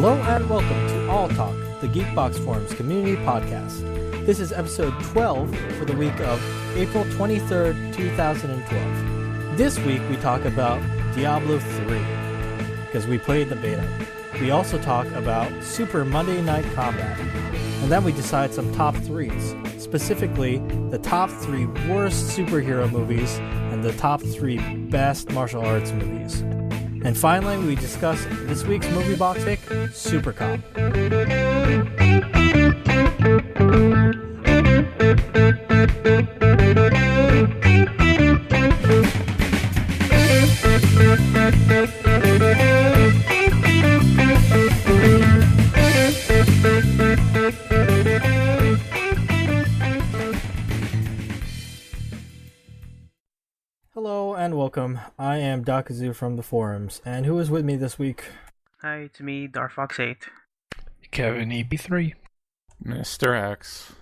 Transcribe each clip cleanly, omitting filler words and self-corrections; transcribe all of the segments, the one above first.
Hello and welcome to All Talk, the Geekbox Forums community podcast. This is episode 12 for the week of April 23rd, 2012. This week we talk about Diablo 3, because we played the beta. We also talk about Super Monday Night Combat, and then we decide some top 3s, specifically the top 3 worst superhero movies and the top 3 best martial arts movies. And finally, we discuss this week's Moviebox pick, Supercop. Hello and welcome. I am Dakazu from the forums, and who is with me this week? Hi, it's me, Darfox8. Kevin EP3. Mr. X.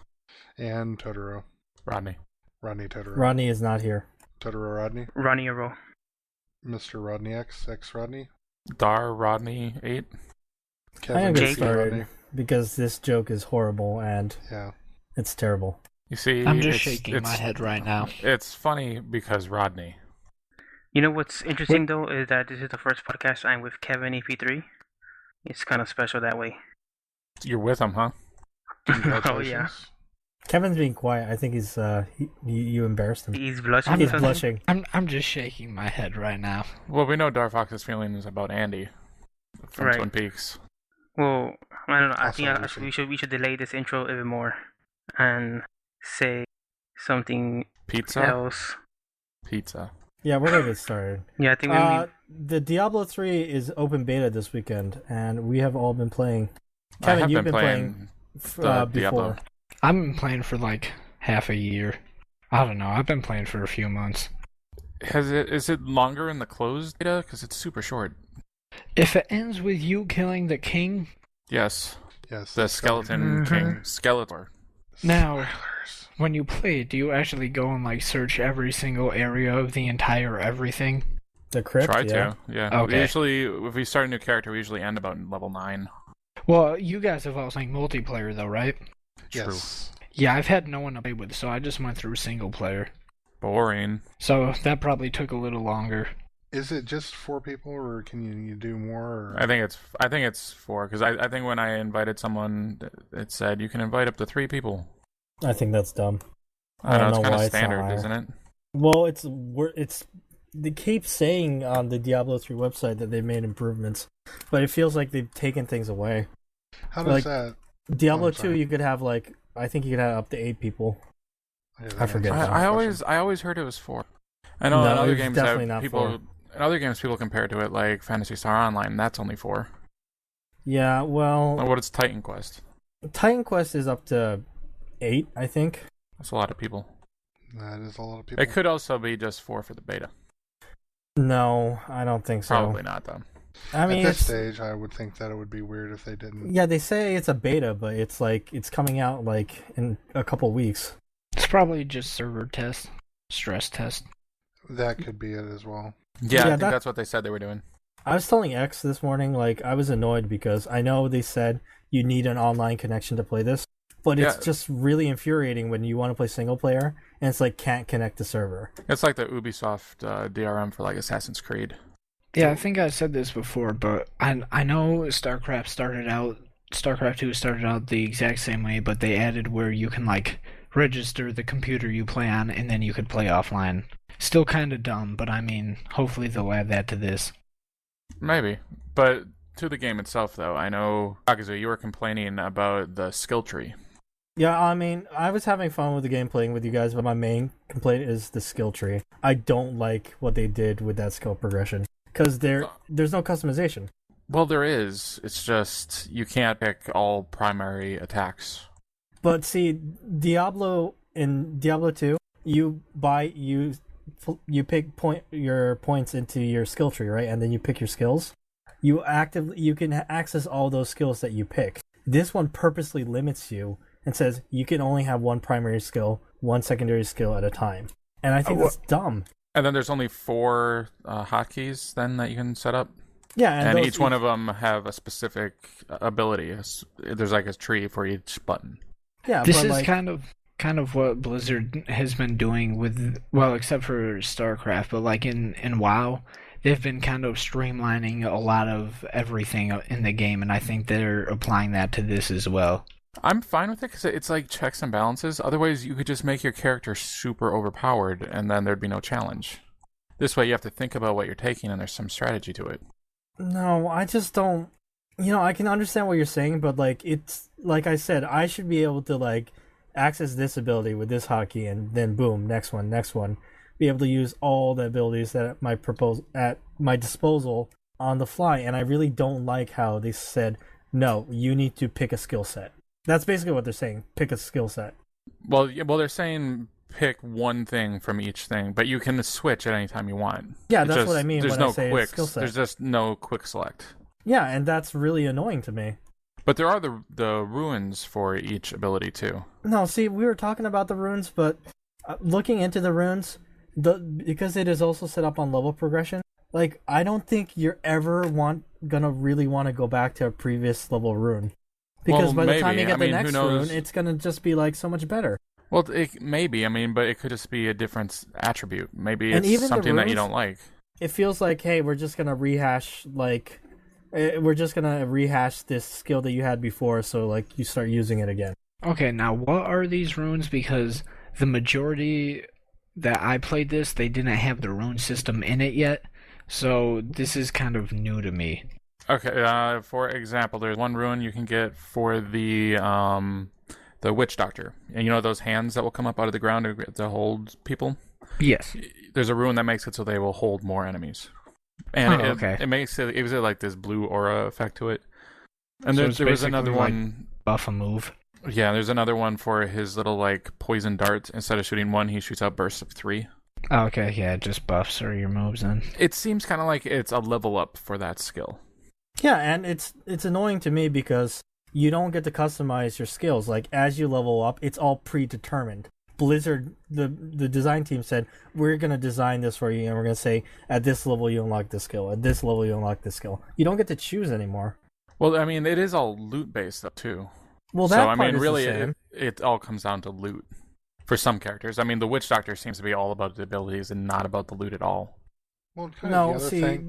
And Totoro. Rodney. Rodney Totoro. Rodney is not here. Totoro Rodney. Ronnie Aro. Mr. Rodney X. X Rodney. Dar Rodney 8. Kevin I am getting Jake started Rodney. because this joke is horrible and it's terrible. You see, I'm just shaking my head right now. It's funny because Rodney. You know what's interesting though is that this is the first podcast I'm with Kevin EP3. It's kind of special that way. You're with him, huh? Oh yeah. Kevin's being quiet. I think he's you embarrassed him. He's blushing. He's blushing. I'm just shaking my head right now. Well, we know Darfox's feelings about Andy from Right. Twin Peaks. Well, I don't know. I Also think we should delay this intro even more and say something Pizza? else. Pizza. Yeah, we're gonna get started. Yeah, I think The Diablo 3 is open beta this weekend, and we have all been playing. I Kevin, have you've been playing the Diablo. before. I've been playing for like half a year. I don't know. I've been playing for a few months. Is it longer in the closed beta? Because it's super short. If it ends with you killing the king, Yes. Yes. The Skeleton King. Skeletor. now Spoilers. when you play, do you actually go and like search every single area of the entire everything? The crypt. Try yeah. to. Yeah. Okay. We usually, if we start a new character, we usually end about level 9. Well, you guys have all playing multiplayer though, right? Yes. Yeah, I've had no one to play with, so I just went through single player. Boring. So that probably took a little longer. Is it just 4 people, or can you do more? Or... I think it's 4 because I think when I invited someone, it said you can invite up to 3 people. I think that's dumb. I don't know, it's kind why of it's not standard, higher. isn't it? Well, it's they keep saying on the Diablo 3 website that they've made improvements, but it feels like they've taken things away. How does like- that? Diablo I'm 2, sorry. you could have I think you could have up to 8 people. Yeah, I forget. answers I my always heard it was 4. I know No, in other it's games definitely that not people 4. in other games people compare to it like Phantasy Star Online. That's only 4. Yeah, well, What is Titan Quest? Titan Quest is up to 8, I think. That's a lot of people. question. That is a lot of people. It could also be just 4 for the beta. No, I don't think so. Probably not though. I mean, At this it's, stage, I would think that it would be weird if they didn't. yeah, they say it's a beta, but it's it's coming out in a couple weeks. It's probably just server test, stress test. That could be it as well. Yeah, I think that- that's what they said they were doing. I was telling X this morning, I was annoyed because I know they said you need an online connection to play this, but it's Yeah. just really infuriating when you want to play single player and it's can't connect the server. It's like the Ubisoft DRM for like Assassin's Creed. Yeah, I think I said this before, but I know StarCraft 2 started out the exact same way, but they added where you can register the computer you play on and then you could play offline. Still kind of dumb, but I mean, hopefully they'll add that to this. Maybe, but to the game itself though, I know Dakazu, you were complaining about the skill tree. Yeah, I mean, I was having fun with the game playing with you guys, but my main complaint is the skill tree. I don't like what they did with that skill progression because there's no customization. Well, there is. It's just you can't pick all primary attacks. But see, in Diablo 2, you pick your points into your skill tree, right? And then you pick your skills. You can access all those skills that you pick. This one purposely limits you and says you can only have one primary skill, one secondary skill at a time. And I think that's dumb. And then there's only 4 hotkeys then that you can set up. Yeah, and each one of them have a specific ability. There's like a tree for each button. Yeah, This but is like, kind of what Blizzard has been doing with, well, except for StarCraft, but like in WoW, they've been kind of streamlining a lot of everything in the game, and I think they're applying that to this as well. I'm fine with it because it's like checks and balances. Otherwise, you could just make your character super overpowered, and then there'd be no challenge. This way, you have to think about what you're taking, and there's some strategy to it. no, I just don't. I can understand what you're saying, but like, it's like I said, I should be able to like access this ability with this hotkey, and then boom, next one, be able to use all the abilities that at my disposal on the fly. And I really don't like how they said, no, you need to pick a skill set. That's basically what they're saying. Pick a skill set. Well, they're saying pick one thing from each thing, but you can switch at any time you want. Yeah, that's what I mean when I say skill set. There's just no quick select. Yeah, and that's really annoying to me. But there are the runes for each ability too. No, see, we were talking about the runes, but looking into the runes, because it is also set up on level progression, like, I don't think you're ever gonna really want to go back to a previous level rune. Because by the time you get the next rune, it's gonna just be like so much better. Well, maybe. But it could just be a different attribute. Maybe And it's even something the that you runes, don't like. It feels like, hey, we're just gonna rehash this skill that you had before, so like you start using it again. Okay, now what are these runes? Because the majority that I played this, they didn't have the rune system in it yet, so this is kind of new to me. Okay, for example, there's one rune you can get for the witch doctor, and you know those hands that will come up out of the ground to hold people. Yes. There's a rune that makes it so they will hold more enemies, and okay. it makes it gives it like this blue aura effect to it. And So there was another one. Buff a move. Yeah, there's another one for his little like poison dart. Instead of shooting one, he shoots out bursts of 3. Oh, okay, yeah, it just buffs or your moves then. It seems kind of like it's a level up for that skill. Yeah, and it's annoying to me because you don't get to customize your skills. Like, as you level up, it's all predetermined. Blizzard, the design team said, we're going to design this for you, and we're going to say, at this level you unlock this skill, at this level you unlock this skill. You don't get to choose anymore. Well, it is all loot-based up, too. Well, that part is really, the same. it all comes down to loot for some characters. The Witch Doctor seems to be all about the abilities and not about the loot at all. Well, No, see,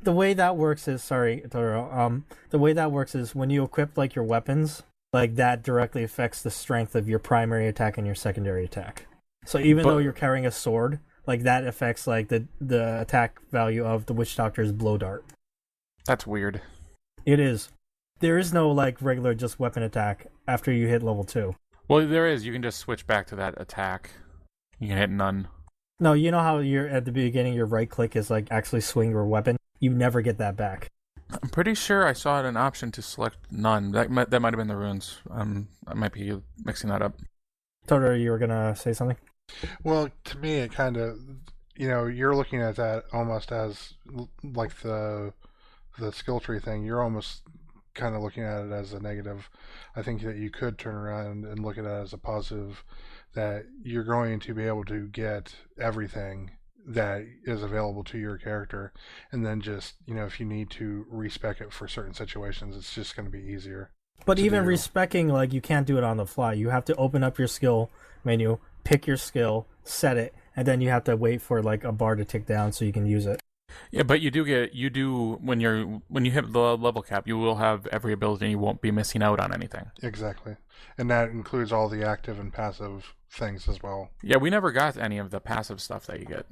the way that works is, sorry, Totoro, the way that works is when you equip, like, your weapons, like, that directly affects the strength of your primary attack and your secondary attack. So even though you're carrying a sword, like, that affects, like, the attack value of the Witch Doctor's blow dart. That's weird. It is. There is no, like, regular just weapon attack after you hit level 2. Well, there is. You can just switch back to that attack. You can hit none. No, you know how you're at the beginning, your right click is, like, actually swing your weapon? You never get that back. I'm pretty sure I saw an option to select none. That might have been the runes. I might be mixing that up. Totoro, you were gonna say something? Well, to me, it kind of, you're looking at that almost as like the skill tree thing. You're almost kind of looking at it as a negative. I think that you could turn around and look at it as a positive, that you're going to be able to get everything that is available to your character, and then just, if you need to respec it for certain situations, it's just going to be easier. But even respecing, like, you can't do it on the fly. You have to open up your skill menu, pick your skill, set it, and then you have to wait for, like, a bar to tick down so you can use it. Yeah, but you do when you hit the level cap, you will have every ability and you won't be missing out on anything. Exactly. And that includes all the active and passive things as well. Yeah, we never got any of the passive stuff that you get.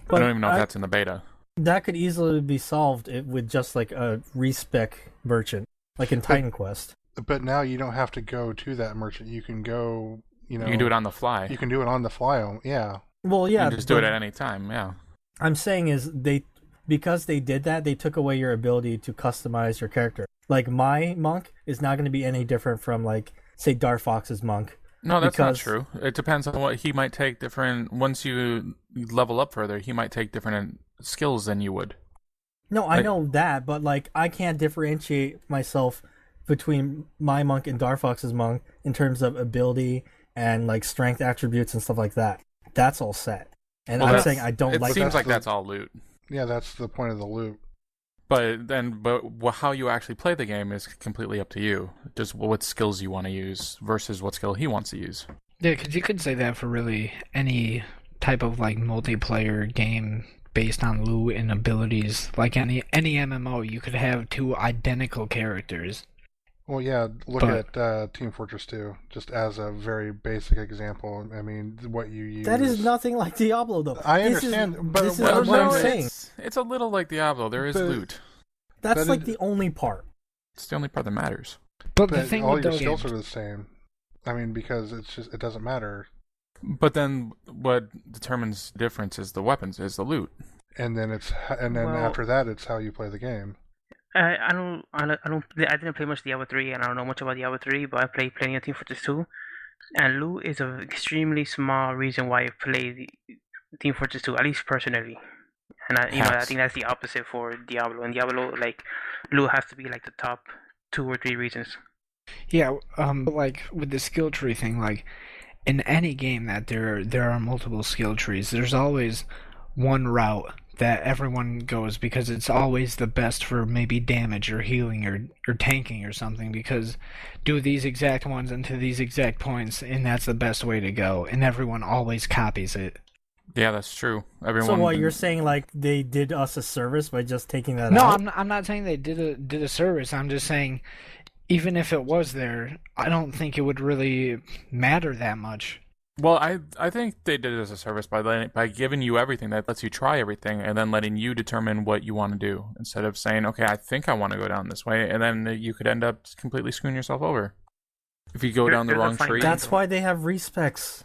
But I don't even know if that's in the beta. That could easily be solved with just, like, a respec merchant, like in Titan Quest. But now you don't have to go to that merchant. You can go, You can do it on the fly. You can do it on the fly, yeah. Well, yeah. You can just do it at any time, yeah. I'm saying is because they did that, they took away your ability to customize your character. Like, my monk is not going to be any different from, like, say, Darfox's monk. No, that's not true. It depends on what he might take different. Once you level up further, he might take different skills than you would. No, I know that, but, like, I can't differentiate myself between my monk and Darfox's monk in terms of ability and, like, strength attributes and stuff like that. That's all set. And I'm saying I don't like that. It seems like that's all loot. Yeah, that's the point of the loot. how you actually play the game is completely up to you. Just what skills you want to use versus what skill he wants to use. Yeah, because you could say that for really any type of like multiplayer game based on loot and abilities. Like any MMO, you could have two identical characters. Well, yeah, look at Team Fortress 2, just as a very basic example. I mean, what you use... That is nothing like Diablo, though. I understand, but this is what I'm saying. It's a little like Diablo. There is loot. That's like the only part. It's the only part that matters. But the thing all with your those skills games, are the same. I mean, because it doesn't matter. But then what determines the difference is the weapons, is the loot. And then after that, it's how you play the game. I didn't play much Diablo 3, and I don't know much about Diablo 3, but I played plenty of Team Fortress 2. And loot is an extremely small reason why I play Team Fortress 2, at least personally. And I think that's the opposite for Diablo. In Diablo, like, loot has to be like the top 2 or 3 reasons. yeah, like with the skill tree thing, like in any game that there are multiple skill trees, there's always one route that everyone goes because it's always the best for maybe damage or healing or tanking or something, because do these exact ones into these exact points and that's the best way to go, and everyone always copies it. Yeah, that's true. Everyone. So what, you're saying like they did us a service by just taking that No, out? I'm not saying they did a service. I'm just saying even if it was there, I don't think it would really matter that much. Well, I think they did it as a service by giving you everything that lets you try everything, and then letting you determine what you want to do, instead of saying, okay, I think I want to go down this way, and then you could end up completely screwing yourself over if you go down the wrong tree. That's why they have respecs.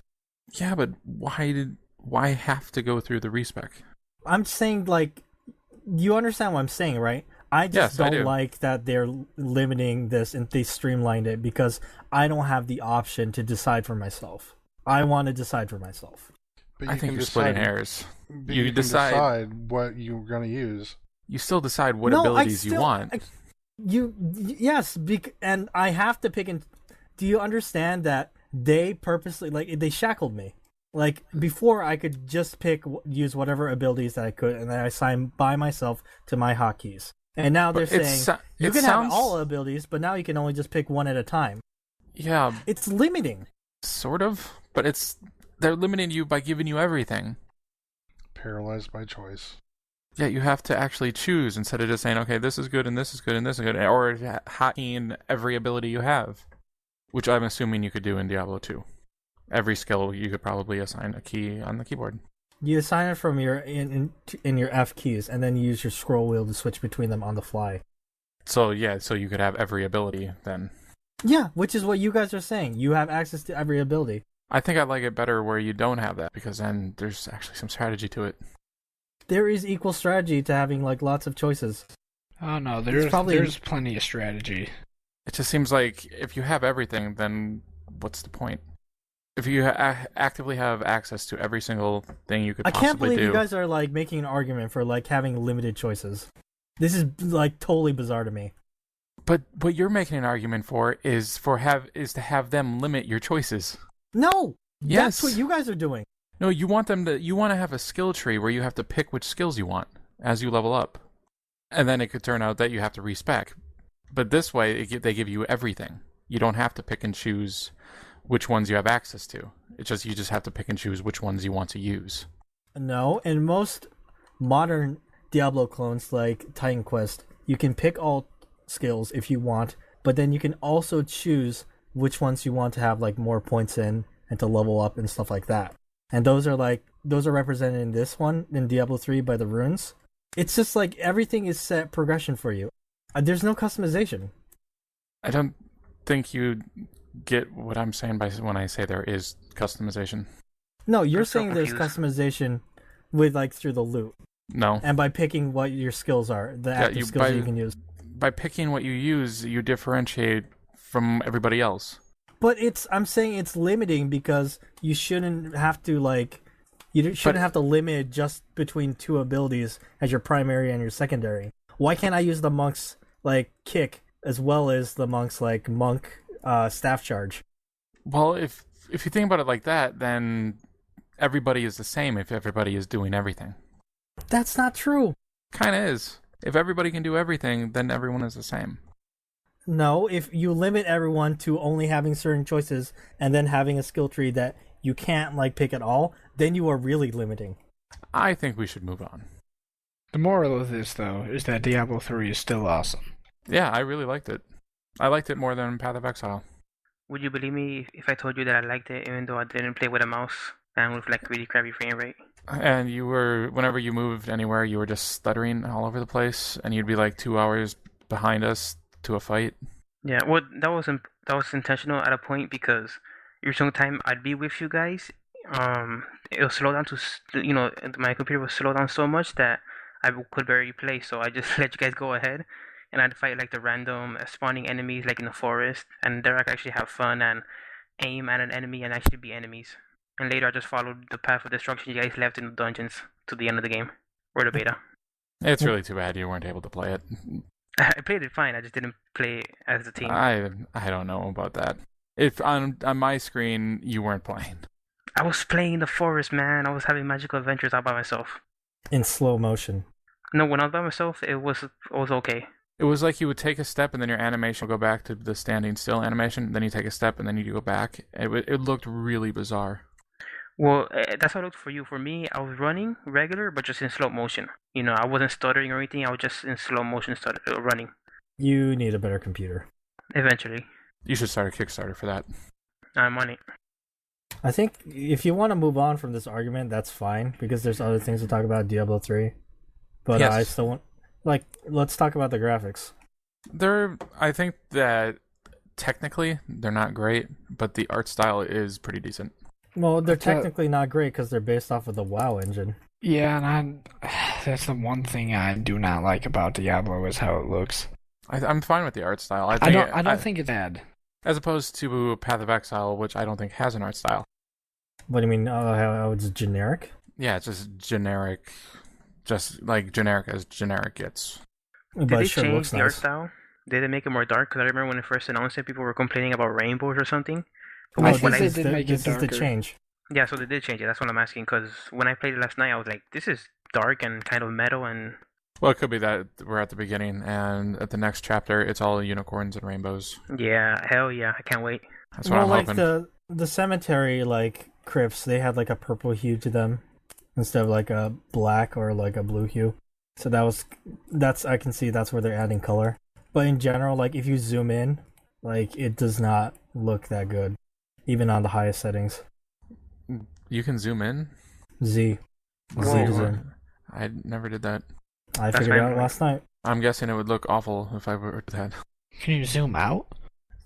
Yeah, but why have to go through the respec? I'm saying, like, you understand what I'm saying, right? I just don't like that they're limiting this and they streamlined it, because I don't have the option to decide for myself. I want to decide for myself. But I think you're splitting hairs. You decide what you're going to use. You still decide what abilities you want. Yes, and I have to pick and... Do you understand that they purposely, like, they shackled me? Like, before I could just use whatever abilities that I could, and then I assign by myself to my hotkeys. And now they're saying, you can have all abilities, but now you can only just pick one at a time. Yeah. It's limiting. Sort of, but they're limiting you by giving you everything. Paralyzed by choice. Yeah, you have to actually choose instead of just saying, okay, this is good and this is good and this is good, or hotkeying every ability you have, which I'm assuming you could do in Diablo 2. Every skill you could probably assign a key on the keyboard. You assign it from your in your F keys, and then you use your scroll wheel to switch between them on the fly. So you could have every ability then. Yeah, which is what you guys are saying. You have access to every ability. I think I like it better where you don't have that, because then there's actually some strategy to it. There is equal strategy to having like lots of choices. Oh no, there's plenty of strategy. It just seems like if you have everything, then what's the point? If you actively have access to every single thing you could possibly do... I can't believe you guys are like making an argument for like having limited choices. This is like totally bizarre to me. But what you're making an argument for is to have them limit your choices. No! Yes. That's what you guys are doing. No, you want to have a skill tree where you have to pick which skills you want as you level up. And then it could turn out that you have to respec. But this way, they give you everything. You don't have to pick and choose which ones you have access to. It's just you just have to pick and choose which ones you want to use. No, in most modern Diablo clones like Titan Quest, you can pick all skills if you want, but then you can also choose which ones you want to have like more points in and to level up and stuff like that. And those are represented in this one in Diablo 3 by the runes. It's just like everything is set progression for you. There's no customization. I don't think you get what I'm saying when I say there is customization. No, you're saying there's customization with like through the loot. No. And by picking what your skills are, the active skills you can use. By picking what you use, you differentiate from everybody else. But I'm saying it's limiting because you shouldn't have to have to limit just between two abilities as your primary and your secondary. Why can't I use the monk's like kick as well as the monk's like monk staff charge? Well, if you think about it like that, then everybody is the same if everybody is doing everything. That's not true. Kinda is. If everybody can do everything, then everyone is the same. No, if you limit everyone to only having certain choices and then having a skill tree that you can't like pick at all, then you are really limiting. I think we should move on. The moral of this, though, is that Diablo 3 is still awesome. Yeah, I really liked it. I liked it more than Path of Exile. Would you believe me if I told you that I liked it, even though I didn't play with a mouse and with like really crappy frame rate? And you were, whenever you moved anywhere, you were just stuttering all over the place, and you'd be like 2 hours behind us to a fight. Yeah, well, that was intentional at a point because every single time I'd be with you guys, it'll slow down my computer will slow down so much that I could barely play. So I just let you guys go ahead, and I'd fight like the random spawning enemies like in the forest, and there I could actually have fun and aim at an enemy and actually be enemies. And later I just followed the path of destruction you guys left in the dungeons to the end of the game or the beta. It's really too bad you weren't able to play it. I played it fine. I just didn't play as a team. I don't know about that. If on my screen you weren't playing. I was playing the forest, man. I was having magical adventures all by myself. In slow motion. No, when I was by myself, it was okay. It was like you would take a step and then your animation would go back to the standing still animation. Then you take a step and then you go back. It looked really bizarre. Well, that's how it looked for you. For me, I was running regular, but just in slow motion. I wasn't stuttering or anything. I was just in slow motion running. You need a better computer. Eventually. You should start a Kickstarter for that. I'm on it. I think if you want to move on from this argument, that's fine, because there's other things to talk about Diablo 3. But yes. I still want... let's talk about the graphics. I think that technically they're not great, but the art style is pretty decent. Well, they're technically not great because they're based off of the WoW engine. Yeah, and that's the one thing I do not like about Diablo is how it looks. I'm fine with the art style. I don't think it's bad. As opposed to Path of Exile, which I don't think has an art style. What do you mean? How it's generic? Yeah, it's just generic. Just like generic as generic gets. Did they change the art style? Did they make it more dark? Because I remember when they first announced it, people were complaining about rainbows or something. This is the change. Yeah, so they did change it. That's what I'm asking. Because when I played it last night, I was like, this is dark and kind of metal and... Well, it could be that we're at the beginning, and at the next chapter, it's all unicorns and rainbows. Yeah, hell yeah. I can't wait. That's what I'm hoping. The cemetery, crypts, they had, a purple hue to them instead of, a black or, a blue hue. So I can see that's where they're adding color. But in general, if you zoom in, it does not look that good. Even on the highest settings. You can zoom in? Z to zoom. I never did that. I figured it out last night. I'm guessing it would look awful if I were to that. Can you zoom out?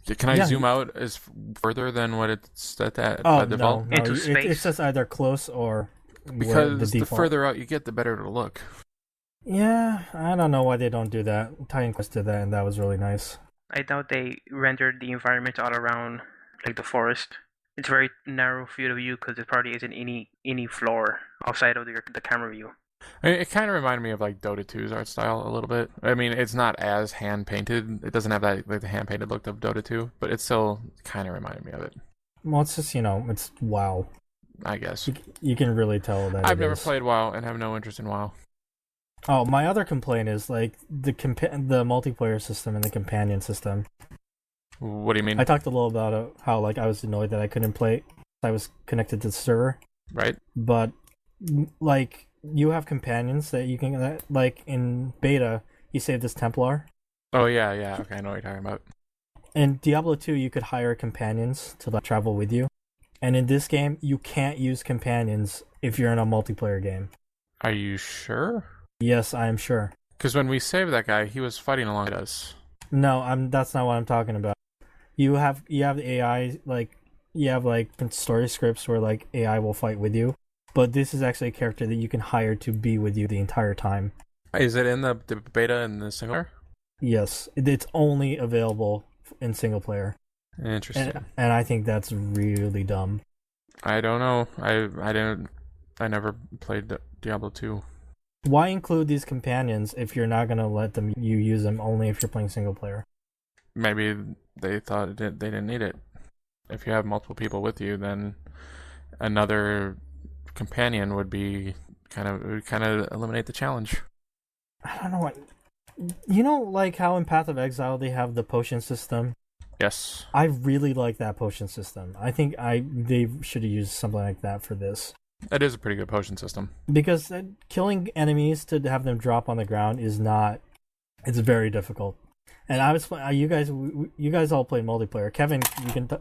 Can I zoom out as further than what it's set at by default? No. Into space? It's just either close or because the further out you get, the better it'll look. Yeah, I don't know why they don't do that. Titan Quest did that, and that was really nice. I doubt they rendered the environment all around, the forest. It's very narrow field of view because there probably isn't any floor outside of the camera view. It kind of reminded me of Dota 2's art style a little bit. I mean, it's not as hand painted. It doesn't have that the hand painted look of Dota 2, but it still kind of reminded me of it. Well, it's just it's WoW. I guess you can really tell that. I've never played WoW and have no interest in WoW. Oh, my other complaint is the multiplayer system and the companion system. What do you mean? I talked a little about how I was annoyed that I couldn't play. I was connected to the server. Right. But you have companions that you can in beta you save this Templar. Oh yeah. Okay, I know what you're talking about. In Diablo 2 you could hire companions to travel with you. And in this game you can't use companions if you're in a multiplayer game. Are you sure? Yes, I am sure. Because when we saved that guy, he was fighting along with us. No, that's not what I'm talking about. You have AI, you have story scripts where AI will fight with you, but this is actually a character that you can hire to be with you the entire time. Is it in the beta in the single player? Yes, it's only available in single player. Interesting. And I think that's really dumb. I don't know. I never played Diablo 2. Why include these companions if you're not gonna let you use them only if you're playing single player? Maybe they thought they didn't need it. If you have multiple people with you, then another companion would be kind of eliminate the challenge. I don't know You know, like how in Path of Exile they have the potion system? Yes. I really like that potion system. I think they should have used something like that for this. That is a pretty good potion system. Because killing enemies to have them drop on the ground is not... It's very difficult. And I was you guys all play multiplayer. Kevin,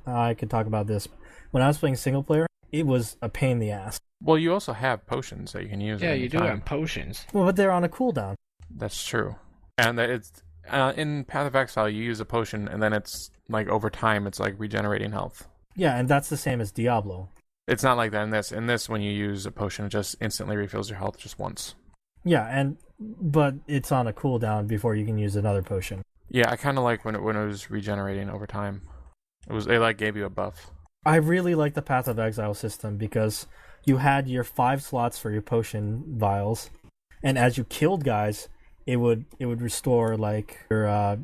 I can talk about this. When I was playing single player, it was a pain in the ass. Well, you also have potions that you can use. Yeah, you do time. have potions. Well, but they're on a cooldown. That's true. And that it's in Path of Exile, you use a potion, and then it's like over time, it's like regenerating health. Yeah, and that's the same as Diablo. It's not like that in this. In this, when you use a potion, it just instantly refills your health just once. Yeah, but it's on a cooldown before you can use another potion. Yeah, I kind of like when it was regenerating over time. It like gave you a buff. I really like the Path of Exile system because you had your 5 slots for your potion vials, and as you killed guys, it would restore like your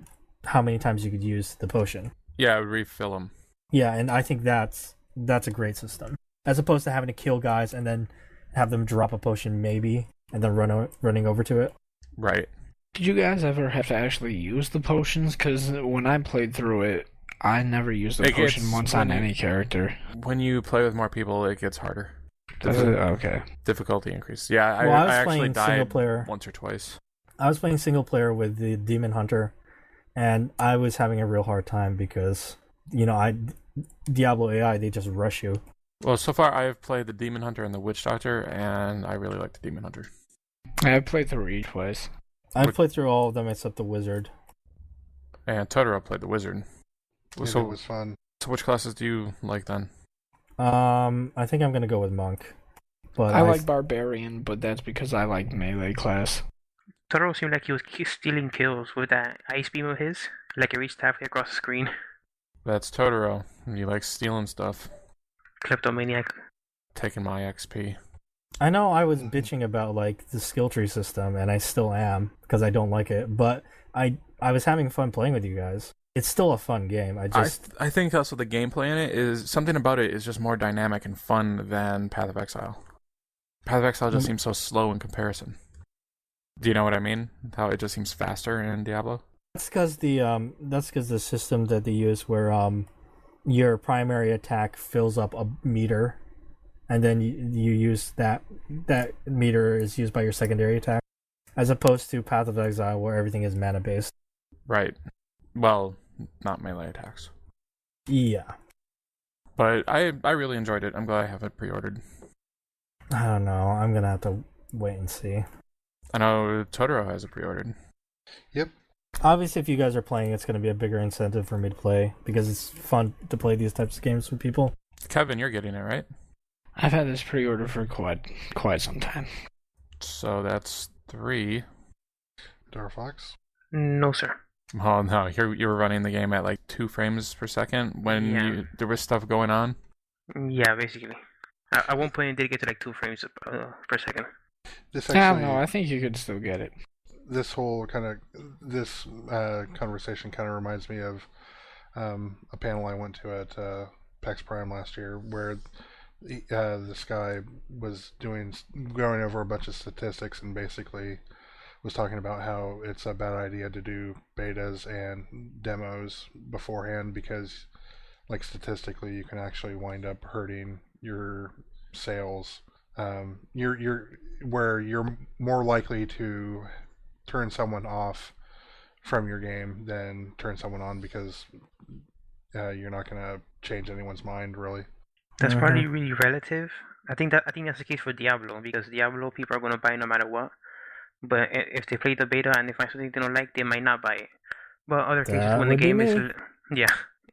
how many times you could use the potion. Yeah, it would refill them. Yeah, and I think that's a great system, as opposed to having to kill guys and then have them drop a potion maybe and then running over to it. Right. Did you guys ever have to actually use the potions? Because when I played through it, I never used the potion once on any character. When you play with more people, it gets harder. Does it? Okay. Difficulty increase. Yeah, Well, I actually died single player. once or twice. I was playing single player with the Demon Hunter, and I was having a real hard time because, Diablo AI, they just rush you. Well, so far I've played the Demon Hunter and the Witch Doctor, and I really like the Demon Hunter. I've played through each twice. I've played through all of them except the Wizard. And Totoro played the Wizard. So it was fun. So which classes do you like then? I think I'm gonna go with Monk. But I like Barbarian, but that's because I like melee class. Totoro seemed like he was stealing kills with that ice beam of his, like it reached halfway across the screen. That's Totoro. He likes stealing stuff. Kleptomaniac. Taking my XP. I know I was bitching about like the skill tree system, and I still am because I don't like it. But I was having fun playing with you guys. It's still a fun game. I think also the gameplay in it is something about it is just more dynamic and fun than Path of Exile. Path of Exile just seems so slow in comparison. Do you know what I mean? How it just seems faster in Diablo. That's because the system that they use where your primary attack fills up a meter, and then you use that meter is used by your secondary attack, as opposed to Path of Exile where everything is mana based. Right. Well, not melee attacks. Yeah. But I really enjoyed it. I'm glad I have it pre-ordered. I don't know. I'm gonna have to wait and see. I know Totoro has it pre-ordered. Yep. Obviously, if you guys are playing, it's going to be a bigger incentive for me to play because it's fun to play these types of games with people. Kevin, you're getting it, right? I've had this pre-order for quite some time. So that's 3. Dark Fox? No, sir. Oh no, you were running the game at like 2 frames per second when there was stuff going on? Yeah, basically. At one point, it did get to like 2 frames per second. This I don't know. I think you could still get it. This whole conversation kind of reminds me of a panel I went to at PAX Prime last year, where this guy was going over a bunch of statistics and basically was talking about how it's a bad idea to do betas and demos beforehand because, like, statistically, you can actually wind up hurting your sales. You're more likely to turn someone off from your game than turn someone on because you're not going to change anyone's mind, really. That's probably really relative. I think that's the case for Diablo, because Diablo people are going to buy no matter what. But if they play the beta and they find something they don't like, they might not buy it. But other cases when the game is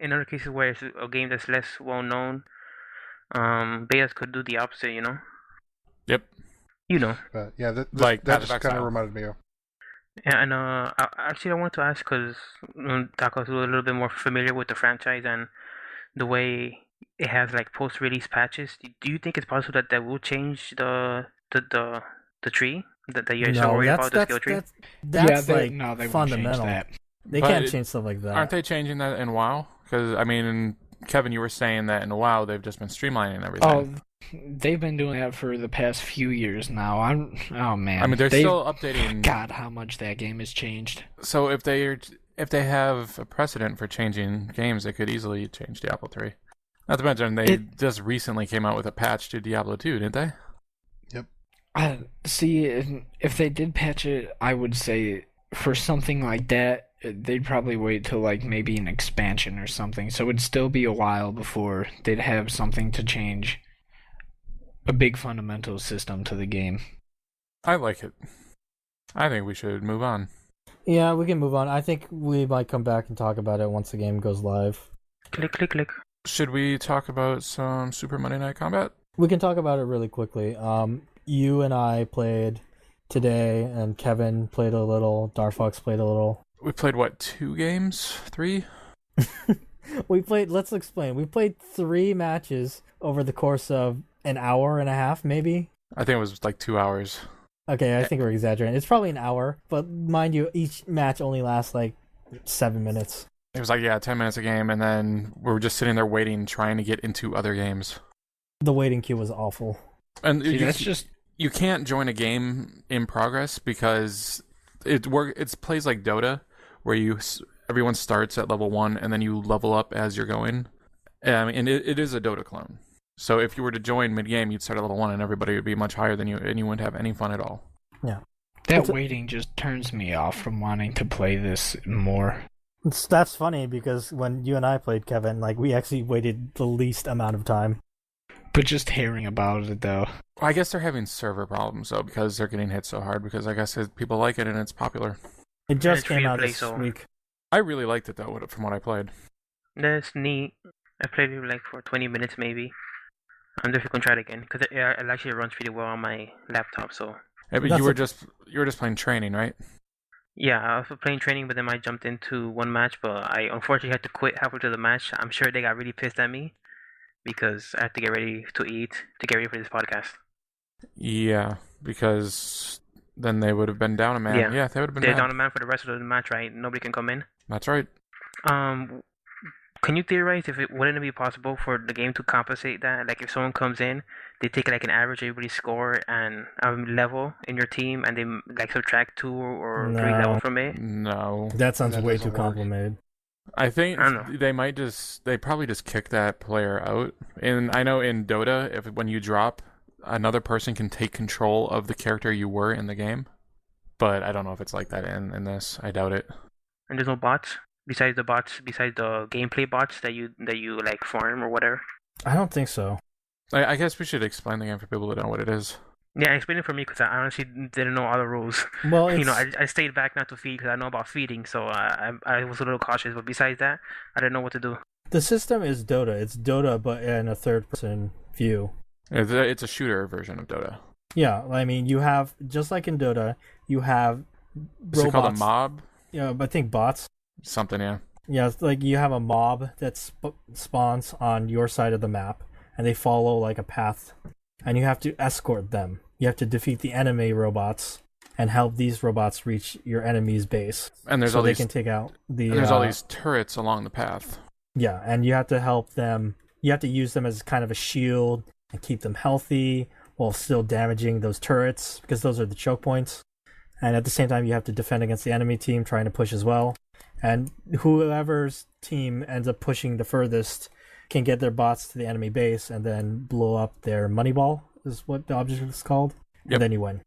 in other cases where it's a game that's less well known, betas could do the opposite, you know. Yep. You know. Yeah, that just kind of reminded me of. Yeah, and actually I wanted to ask because Dakazu a little bit more familiar with the franchise and the way it has like post-release patches. Do you think it's possible that will change the tree that you're so worried about, the skill tree? That's they fundamental. Won't change that. They can't change stuff like that. Aren't they changing that in WoW? Because I mean, Kevin, you were saying that in WoW they've just been streamlining everything. Oh, They've been doing that for the past few years now. Oh man. I mean, they're still updating. God, how much that game has changed. So if they have a precedent for changing games, they could easily change Diablo 3. Not to mention, they just recently came out with a patch to Diablo 2, didn't they? Yep. See, if they did patch it, I would say for something like that, they'd probably wait till like maybe an expansion or something. So it'd still be a while before they'd have something to change a big fundamental system to the game. I like it. I think we should move on. Yeah, we can move on. I think we might come back and talk about it once the game goes live. Click, click, click. Should we talk about some Super Monday Night Combat? We can talk about it really quickly. You and I played today, and Kevin played a little. Darfox played a little. We played, what, 2 games? 3? Let's explain. We played 3 matches over the course of an hour and a half, maybe? I think it was like 2 hours. Okay, I think we're exaggerating. It's probably an hour, but mind you, each match only lasts like 7 minutes. It was like, 10 minutes a game, and then we were just sitting there waiting, trying to get into other games. The waiting queue was awful. And See, you can't join a game in progress because it plays like Dota, where everyone starts at level 1 and then you level up as you're going. And it is a Dota clone. So if you were to join mid-game, you'd start at level 1 and everybody would be much higher than you, and you wouldn't have any fun at all. Yeah. That waiting just turns me off from wanting to play this more. That's funny because when you and I played, Kevin, like we actually waited the least amount of time. But just hearing about it, though. I guess they're having server problems, though, because they're getting hit so hard, because I guess people like it and it's popular. It just It's came out free to this play, so- week. I really liked it, though, from what I played. That's neat. I played it like for 20 minutes maybe. I'm definitely gonna try it again because it actually runs pretty well on my laptop. So Yeah, but you were just playing training, right? yeah, I was playing training, but then I jumped into one match, but I unfortunately had to quit halfway through the match. I'm sure they got really pissed at me because I had to get ready to eat to get ready for this podcast. Yeah, because then they would have been down a man. Yeah, they would have been They're mad. down a man for the rest of the match, right? Nobody can come in. That's right. Can you theorize if it wouldn't it be possible for the game to compensate that? Like if someone comes in, they take like an average everybody's score and level in your team, and they like subtract 2 or 3 No. level from it. No. That sounds That way doesn't too work. complicated. I think I don't know. they probably just kick that player out. And I know in Dota, when you drop, another person can take control of the character you were in the game. But I don't know if it's like that in this. I doubt it. And there's no bots besides the gameplay bots that you like farm or whatever. I don't think so. I guess we should explain the game for people that know what it is. Yeah, explain it for me because I honestly didn't know all the rules. Well, it's, You know, I stayed back not to feed because I know about feeding, so I was a little cautious. But besides that, I didn't know what to do. the system is Dota. It's Dota, but in a third-person view. It's a shooter version of Dota. Yeah, I mean, you have, just like in Dota, you have Is it called a robots. mob? Yeah, I think bots. Something, yeah. Yeah, it's like you have a mob that spawns on your side of the map, and they follow like a path, and you have to escort them. You have to defeat the enemy robots and help these robots reach your enemy's base, And there's so all they these can take out the. and there's all these turrets along the path. Yeah, and you have to help them. You have to use them as kind of a shield and keep them healthy while still damaging those turrets because those are the choke points. And at the same time, you have to defend against the enemy team trying to push as well. And whoever's team ends up pushing the furthest can get their bots to the enemy base and then blow up their money ball, is what the object is called. Yep. And then you win.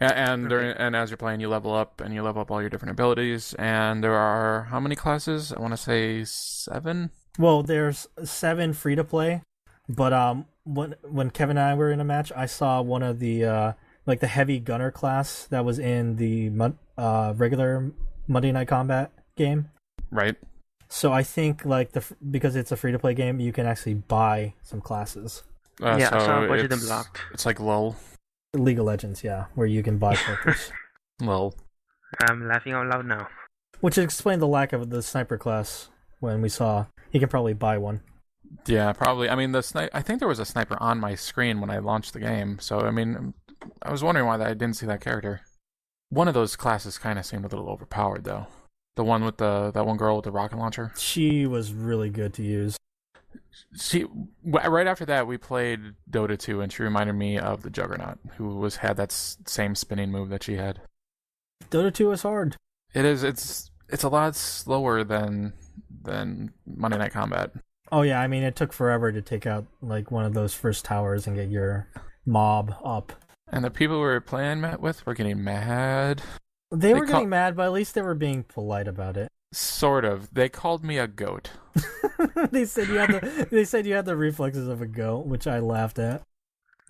And as you're playing, you level up, and you level up all your different abilities. And there are how many classes? I want to say 7. Well, there's 7 free to play, but when Kevin and I were in a match, I saw one of the like the heavy gunner class that was in the regular Monday Night Combat game. Right. So I think like because it's a free to play game, you can actually buy some classes. Yeah, so I saw a bunch of them it's- blocked. It's like LOL. League of Legends, yeah, where you can buy characters. LOL. I'm laughing out loud now. Which explained the lack of the sniper class when we saw you can probably buy one. Yeah, probably. I mean, I think there was a sniper on my screen when I launched the game. So, I mean, I was wondering why I didn't see that character. One of those classes kind of seemed a little overpowered, though. The one with that one girl with the rocket launcher. She was really good to use. Right after that, we played Dota 2, and she reminded me of the Juggernaut, who had that same spinning move that she had. Dota 2 is hard. It is. It's a lot slower than Monday Night Combat. Oh yeah, I mean it took forever to take out like one of those first towers and get your mob up. And the people we were playing with were getting mad. They were getting mad, but at least they were being polite about it. Sort of. They called me a goat. They said you had the reflexes of a goat, which I laughed at.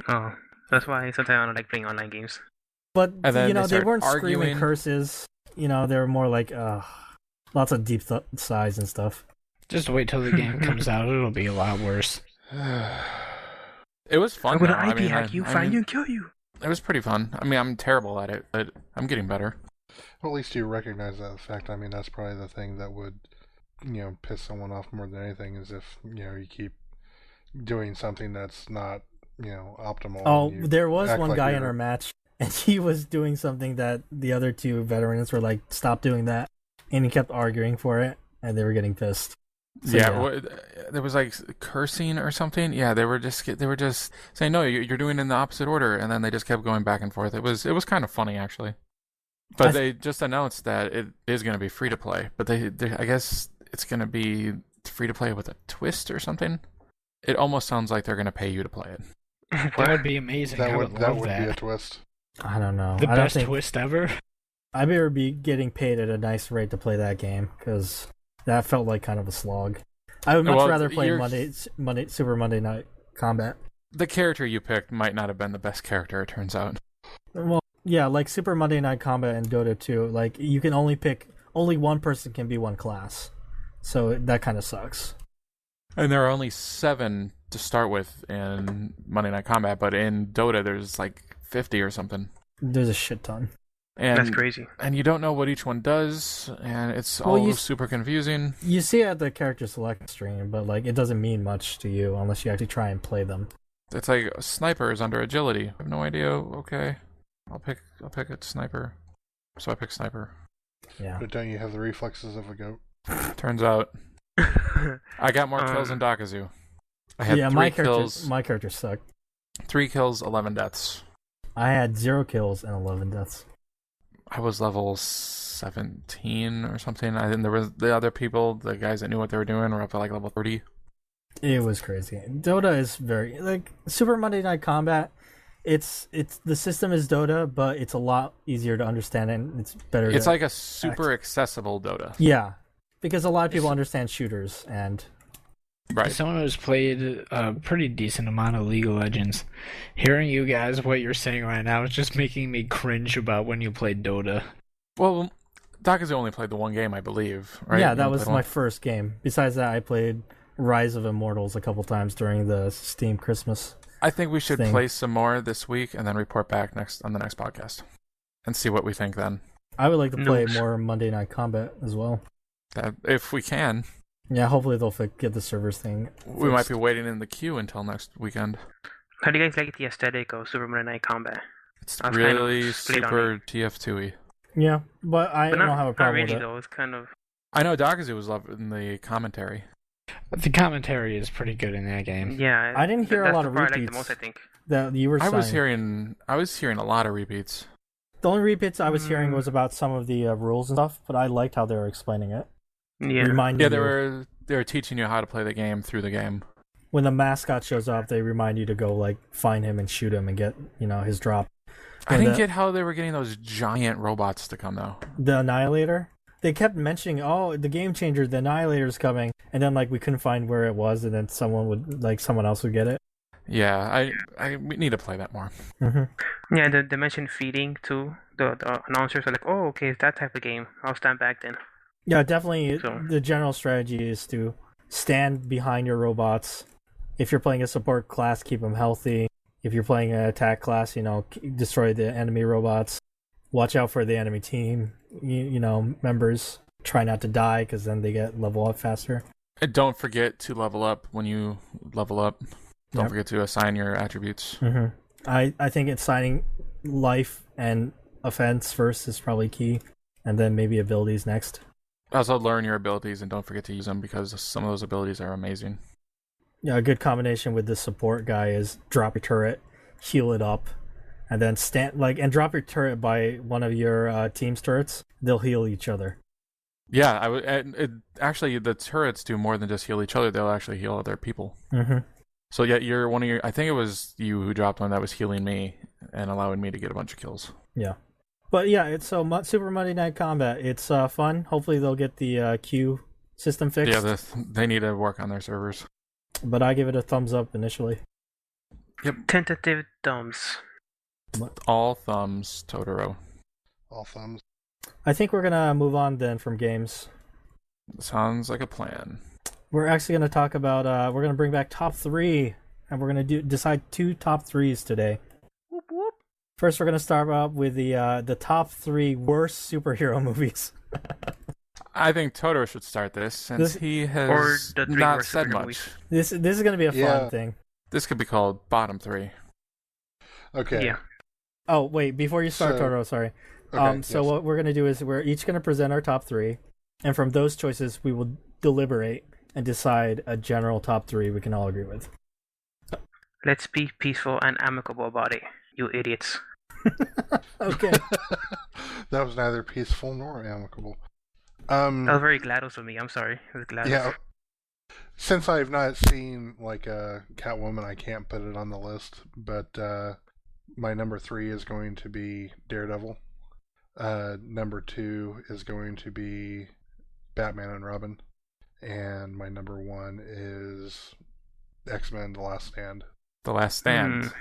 Oh, that's why sometimes I don't like playing online games. But they weren't arguing. Screaming curses. They were more like lots of deep sighs and stuff. Just wait till the game comes out; it'll be a lot worse. It was fun. I'm gonna IP hack you, find you, and kill you. It was pretty fun. I mean, I'm terrible at it, but I'm getting better. Well, at least you recognize that fact. I mean, that's probably the thing that would, piss someone off more than anything is if, you keep doing something that's not, optimal. Oh, there was one guy in our match, and he was doing something that the other two veterans were like, stop doing that. And he kept arguing for it, and they were getting pissed. So, there was like cursing or something. Yeah, they were just saying, no, you're doing it in the opposite order, and then they just kept going back and forth. It was kind of funny, actually. But they just announced that it is going to be free to play. But I guess it's going to be free to play with a twist or something. It almost sounds like they're going to pay you to play it. That would be amazing. That I would love be that. a twist. I don't know. The best twist ever. I better be getting paid at a nice rate to play that game, because that felt like kind of a slog. I would much rather play Super Monday Night Combat. The character you picked might not have been the best character, it turns out. Well, yeah, like Super Monday Night Combat and Dota 2, like you can only one person can be one class. So that kind of sucks. And there are only 7 to start with in Monday Night Combat, but in Dota there's like 50 or something. There's a shit ton. And, that's crazy. And you don't know what each one does, and it's all super confusing. You see it at the character select stream, but like it doesn't mean much to you unless you actually try and play them. It's like snipers under agility. I have no idea. Okay, I'll pick a sniper. So I pick sniper. Yeah. But don't you have the reflexes of a goat? Turns out, I got more kills than Dakazu. I had 3 kills. My character sucked. 3 kills, 11 deaths. I had 0 kills and 11 deaths. I was level 17 or something. I think there was the other people, the guys that knew what they were doing, were up to like level 30. It was crazy. Dota is very like Super Monday Night Combat. It's the system is Dota, but it's a lot easier to understand and it's better. It's like a super accessible Dota. Yeah, because a lot of people understand shooters and. Right. Someone who's played a pretty decent amount of League of Legends, hearing you guys, what you're saying right now, is just making me cringe about when you played Dota. Well, Dakazu only played the one game, I believe, right? Yeah, that was my first game. Besides that, I played Rise of Immortals a couple times during the Steam Christmas. I think we should play some more this week and then report back on the next podcast and see what we think then. I would like to play more Monday Night Combat as well. If we can. Yeah, hopefully they'll get the servers thing first. We might be waiting in the queue until next weekend. How do you guys like the aesthetic of Super Monday Night Combat? It's really super TF2-y. Yeah, but I don't have a problem with it. Though. It's kind of... I know Dakazu was loving the commentary. The commentary is pretty good in that game. Yeah, I didn't hear a lot of repeats. I like the most, I think. That you were saying. I was hearing a lot of repeats. The only repeats I was hearing was about some of the rules and stuff, but I liked how they were explaining it. Yeah, they were teaching you how to play the game through the game. When the mascot shows up, they remind you to go like find him and shoot him and get his drop. I didn't get how they were getting those giant robots to come though. The Annihilator. They kept mentioning, the game changer, the Annihilator's coming, and then like we couldn't find where it was, and then someone else would get it. Yeah, I need to play that more. Mm-hmm. Yeah, they mentioned feeding too. The announcers are like, oh, okay, it's that type of game. I'll stand back then. Yeah, definitely. So, the general strategy is to stand behind your robots. If you're playing a support class, keep them healthy. If you're playing an attack class, destroy the enemy robots. Watch out for the enemy team, members. Try not to die, because then they get level up faster. And don't forget to level up when you level up. Don't forget to assign your attributes. Mm-hmm. I think assigning life and offense first is probably key, and then maybe abilities next. Also, learn your abilities and don't forget to use them, because some of those abilities are amazing. Yeah, a good combination with the support guy is drop your turret, heal it up, and then and drop your turret by one of your team's turrets. They'll heal each other. Yeah, actually the turrets do more than just heal each other. They'll actually heal other people. Mm-hmm. So yeah, I think it was you who dropped one that was healing me and allowing me to get a bunch of kills. Yeah. But yeah, it's Super Monday Night Combat. It's fun. Hopefully they'll get the queue system fixed. Yeah, they need to work on their servers. But I give it a thumbs up initially. Yep. Tentative thumbs. All thumbs, Totoro. All thumbs. I think we're gonna move on then from games. Sounds like a plan. We're actually gonna talk about we're gonna bring back top 3, and we're gonna decide 2 top 3s today. Whoop whoop. First, we're gonna start out with the top 3 worst superhero movies. I think Totoro should start this since he has not said much. Movies. This is gonna be a fun thing. This could be called bottom 3. Okay. Yeah. Oh wait, before you start, Totoro, sorry. Okay, so what we're gonna do is we're each gonna present our top 3, and from those choices we will deliberate and decide a general top 3 we can all agree with. Let's be peaceful and amicable about it, you idiots. Okay. That was neither peaceful nor amicable. That was very GLaDOS of me. I'm sorry. It was GLaDOS. Yeah. Since I've not seen like a Catwoman, I can't put it on the list. But my number 3 is going to be Daredevil. Number 2 is going to be Batman and Robin, and my number 1 is X-Men: The Last Stand. The Last Stand.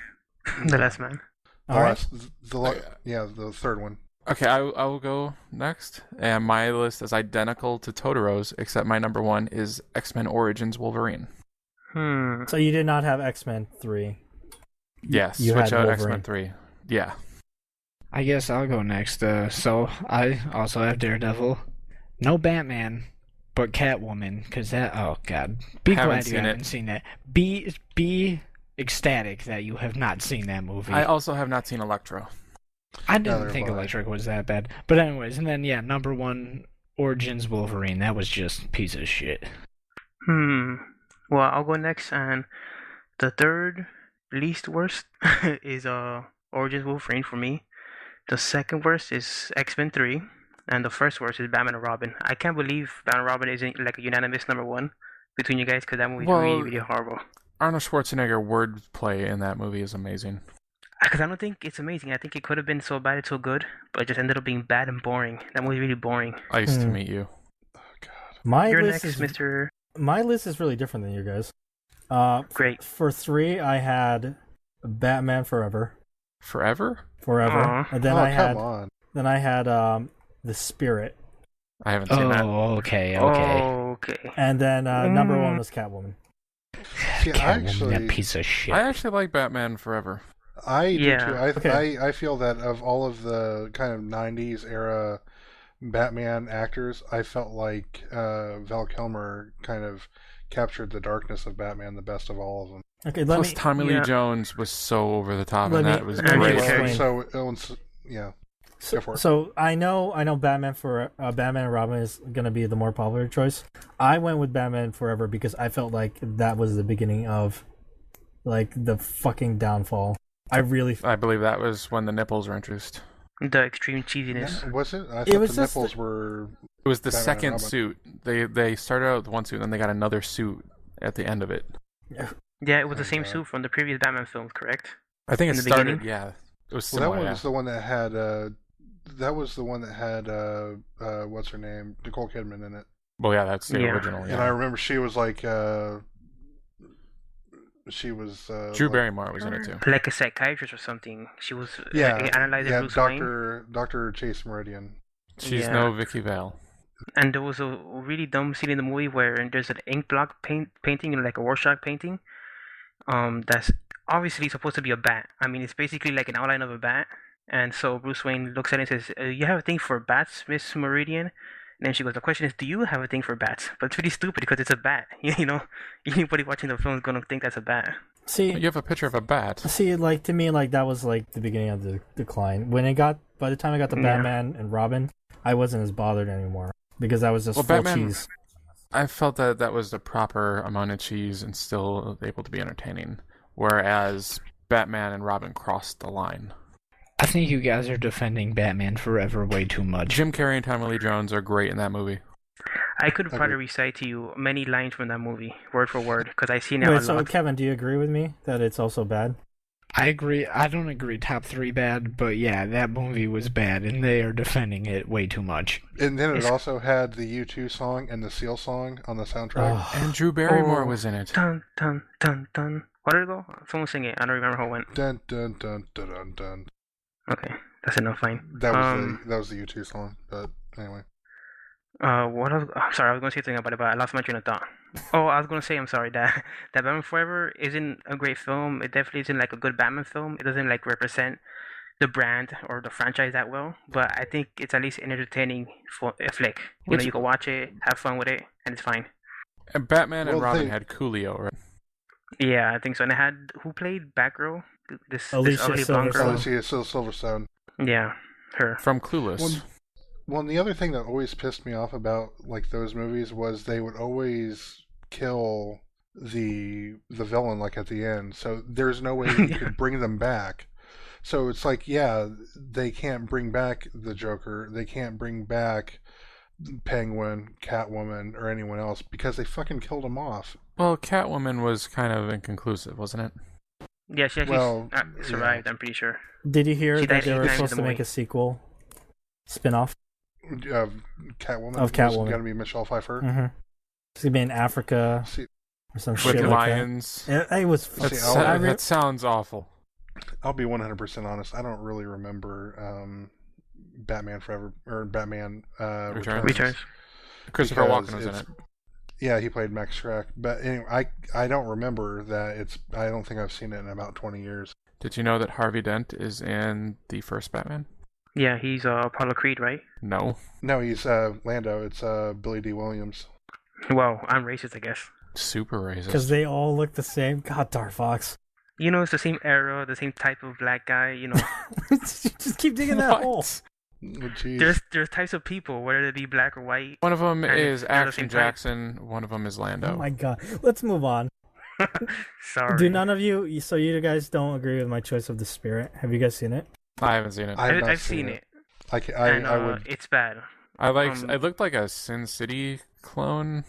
The Last Man. The third one. Okay, I will go next. And my list is identical to Totoro's, except my number 1 is X-Men Origins Wolverine. So you did not have X-Men 3. Yes, you switch had out Wolverine. X-Men 3. Yeah. I guess I'll go next. So I also have Daredevil. No Batman, but Catwoman, because that... Oh, God. Be glad you haven't seen that. Be ecstatic that you have not seen that movie. I also have not seen Electro. I didn't think Electric was that bad. But anyways, and then, number 1, Origins Wolverine. That was just a piece of shit. Well, I'll go next, and the third least worst is Origins Wolverine for me. The second worst is X-Men 3, and the first worst is Batman and Robin. I can't believe Batman and Robin isn't like a unanimous number 1 between you guys, because that movie's really, really horrible. Arnold Schwarzenegger wordplay in that movie is amazing. Because I don't think it's amazing. I think it could have been so bad it's so good, but it just ended up being bad and boring. That movie's really boring. Nice to meet you. Oh, God. You're next, Mr. My list is really different than you guys. Great. For 3, I had Batman Forever. Forever? Forever. And then come on. Then I had The Spirit. I haven't seen that. Oh, okay. Okay. And then number 1 was Catwoman. See, Catwoman, that piece of shit. I actually like Batman Forever. I do too. Okay. I feel that of all of the kind of 90s era Batman actors, I felt like Val Kilmer kind of captured the darkness of Batman the best of all of them. Okay, Plus, Tommy Lee Jones was so over the top, and that was let me great. explain. Go for it. So I know Batman and Robin is gonna be the more popular choice. I went with Batman Forever because I felt like that was the beginning of like the fucking downfall. I believe that was when the nipples were introduced. The extreme cheesiness. Was it? I thought was the just nipples were... It was the Batman and second Robin. suit. They started out with one suit, and then they got another suit at the end of it. Yeah, it was the same suit from the previous Batman films, correct? I think In it the started. beginning? Yeah, it was Well, similar. that one was the one that had... that was the one that had... what's her name? Nicole Kidman in it. Well, yeah, that's the Yeah. original. Yeah. And I remember she was like... Drew Barrymore was in it too. Like a psychiatrist or something. She was analyzing Bruce Dr. Wayne. Dr. Chase Meridian. She's Yeah. no Vicky Vale. And there was a really dumb scene in the movie where there's an ink block painting, like a Rorschach painting. That's obviously supposed to be a bat. I mean, it's basically like an outline of a bat. And so Bruce Wayne looks at it and says, "You have a thing for bats, Miss Meridian?" And then she goes, "The question is, do you have a thing for bats?" But it's really stupid because it's a bat. You know, anybody watching the film is gonna think that's a bat. See, You have a picture of a bat. See, like to me, like that was like the beginning of the decline. By the time I got to Batman and Robin, I wasn't as bothered anymore because that was just full cheese. I felt that that was the proper amount of cheese and still able to be entertaining, whereas Batman and Robin crossed the line. I think you guys are defending Batman Forever way too much. Jim Carrey and Tommy Lee Jones are great in that movie. I could probably recite to you many lines from that movie, word for word, because I've seen it a lot. So Kevin, do you agree with me that it's also bad? I agree. I don't agree top 3 bad, but yeah, that movie was bad, and they are defending it way too much. And then it also had the U2 song and the Seal song on the soundtrack. And Drew Barrymore was in it. Dun, dun, dun, dun. What did it go? Someone sing it. I don't remember how it went. Dun dun dun dun dun dun. Okay, that's enough. Fine. That was the U2 song, but anyway. What else? I'm sorry, I was going to say something about it, but I lost my train of thought. Oh, I was going to say, I'm sorry, that Batman Forever isn't a great film. It definitely isn't like a good Batman film. It doesn't like represent the brand or the franchise that well, but I think it's at least an entertaining flick. You know, you can watch it, have fun with it, and it's fine. And Batman and Robin had Coolio, right? Yeah, I think so. And it had, who played Batgirl? This Alicia ugly blonde girl. Alicia Silverstone. Yeah, her. From Clueless. Well, the other thing that always pissed me off about like those movies was they would always kill the villain like at the end. So there's no way you could bring them back. So it's like, yeah, they can't bring back the Joker. They can't bring back Penguin, Catwoman, or anyone else because they fucking killed them off. Well, Catwoman was kind of inconclusive, wasn't it? Yeah, she actually survived, I'm pretty sure. Did you hear that they were supposed to make a sequel spin-off? Catwoman? Of Catwoman. It's going to be Michelle Pfeiffer? Mm-hmm. It's going to be in Africa or some shit with like lions. That. It was... That sounds awful. I'll be 100% honest. I don't really remember Batman Forever or Batman Returns. Christopher Walken was in it. Yeah, he played Max Schreck. But anyway, I don't remember that. I don't think I've seen it in about 20 years. Did you know that Harvey Dent is in the first Batman? Yeah, he's Apollo Creed, right? No, he's Lando. It's Billy D. Williams. Well, I'm racist, I guess. Super racist. Because they all look the same. God, Darfox. You know, it's the same era, the same type of black guy, you know. Just keep digging that hole. Oh, there's types of people, whether they be black or white. One of them is Action Jackson. One of them is Lando. Oh my god. Let's move on. Sorry. Do none of you... So you guys don't agree with my choice of The Spirit? Have you guys seen it? I haven't seen it. I've seen it. I would. It's bad. It looked like a Sin City clone.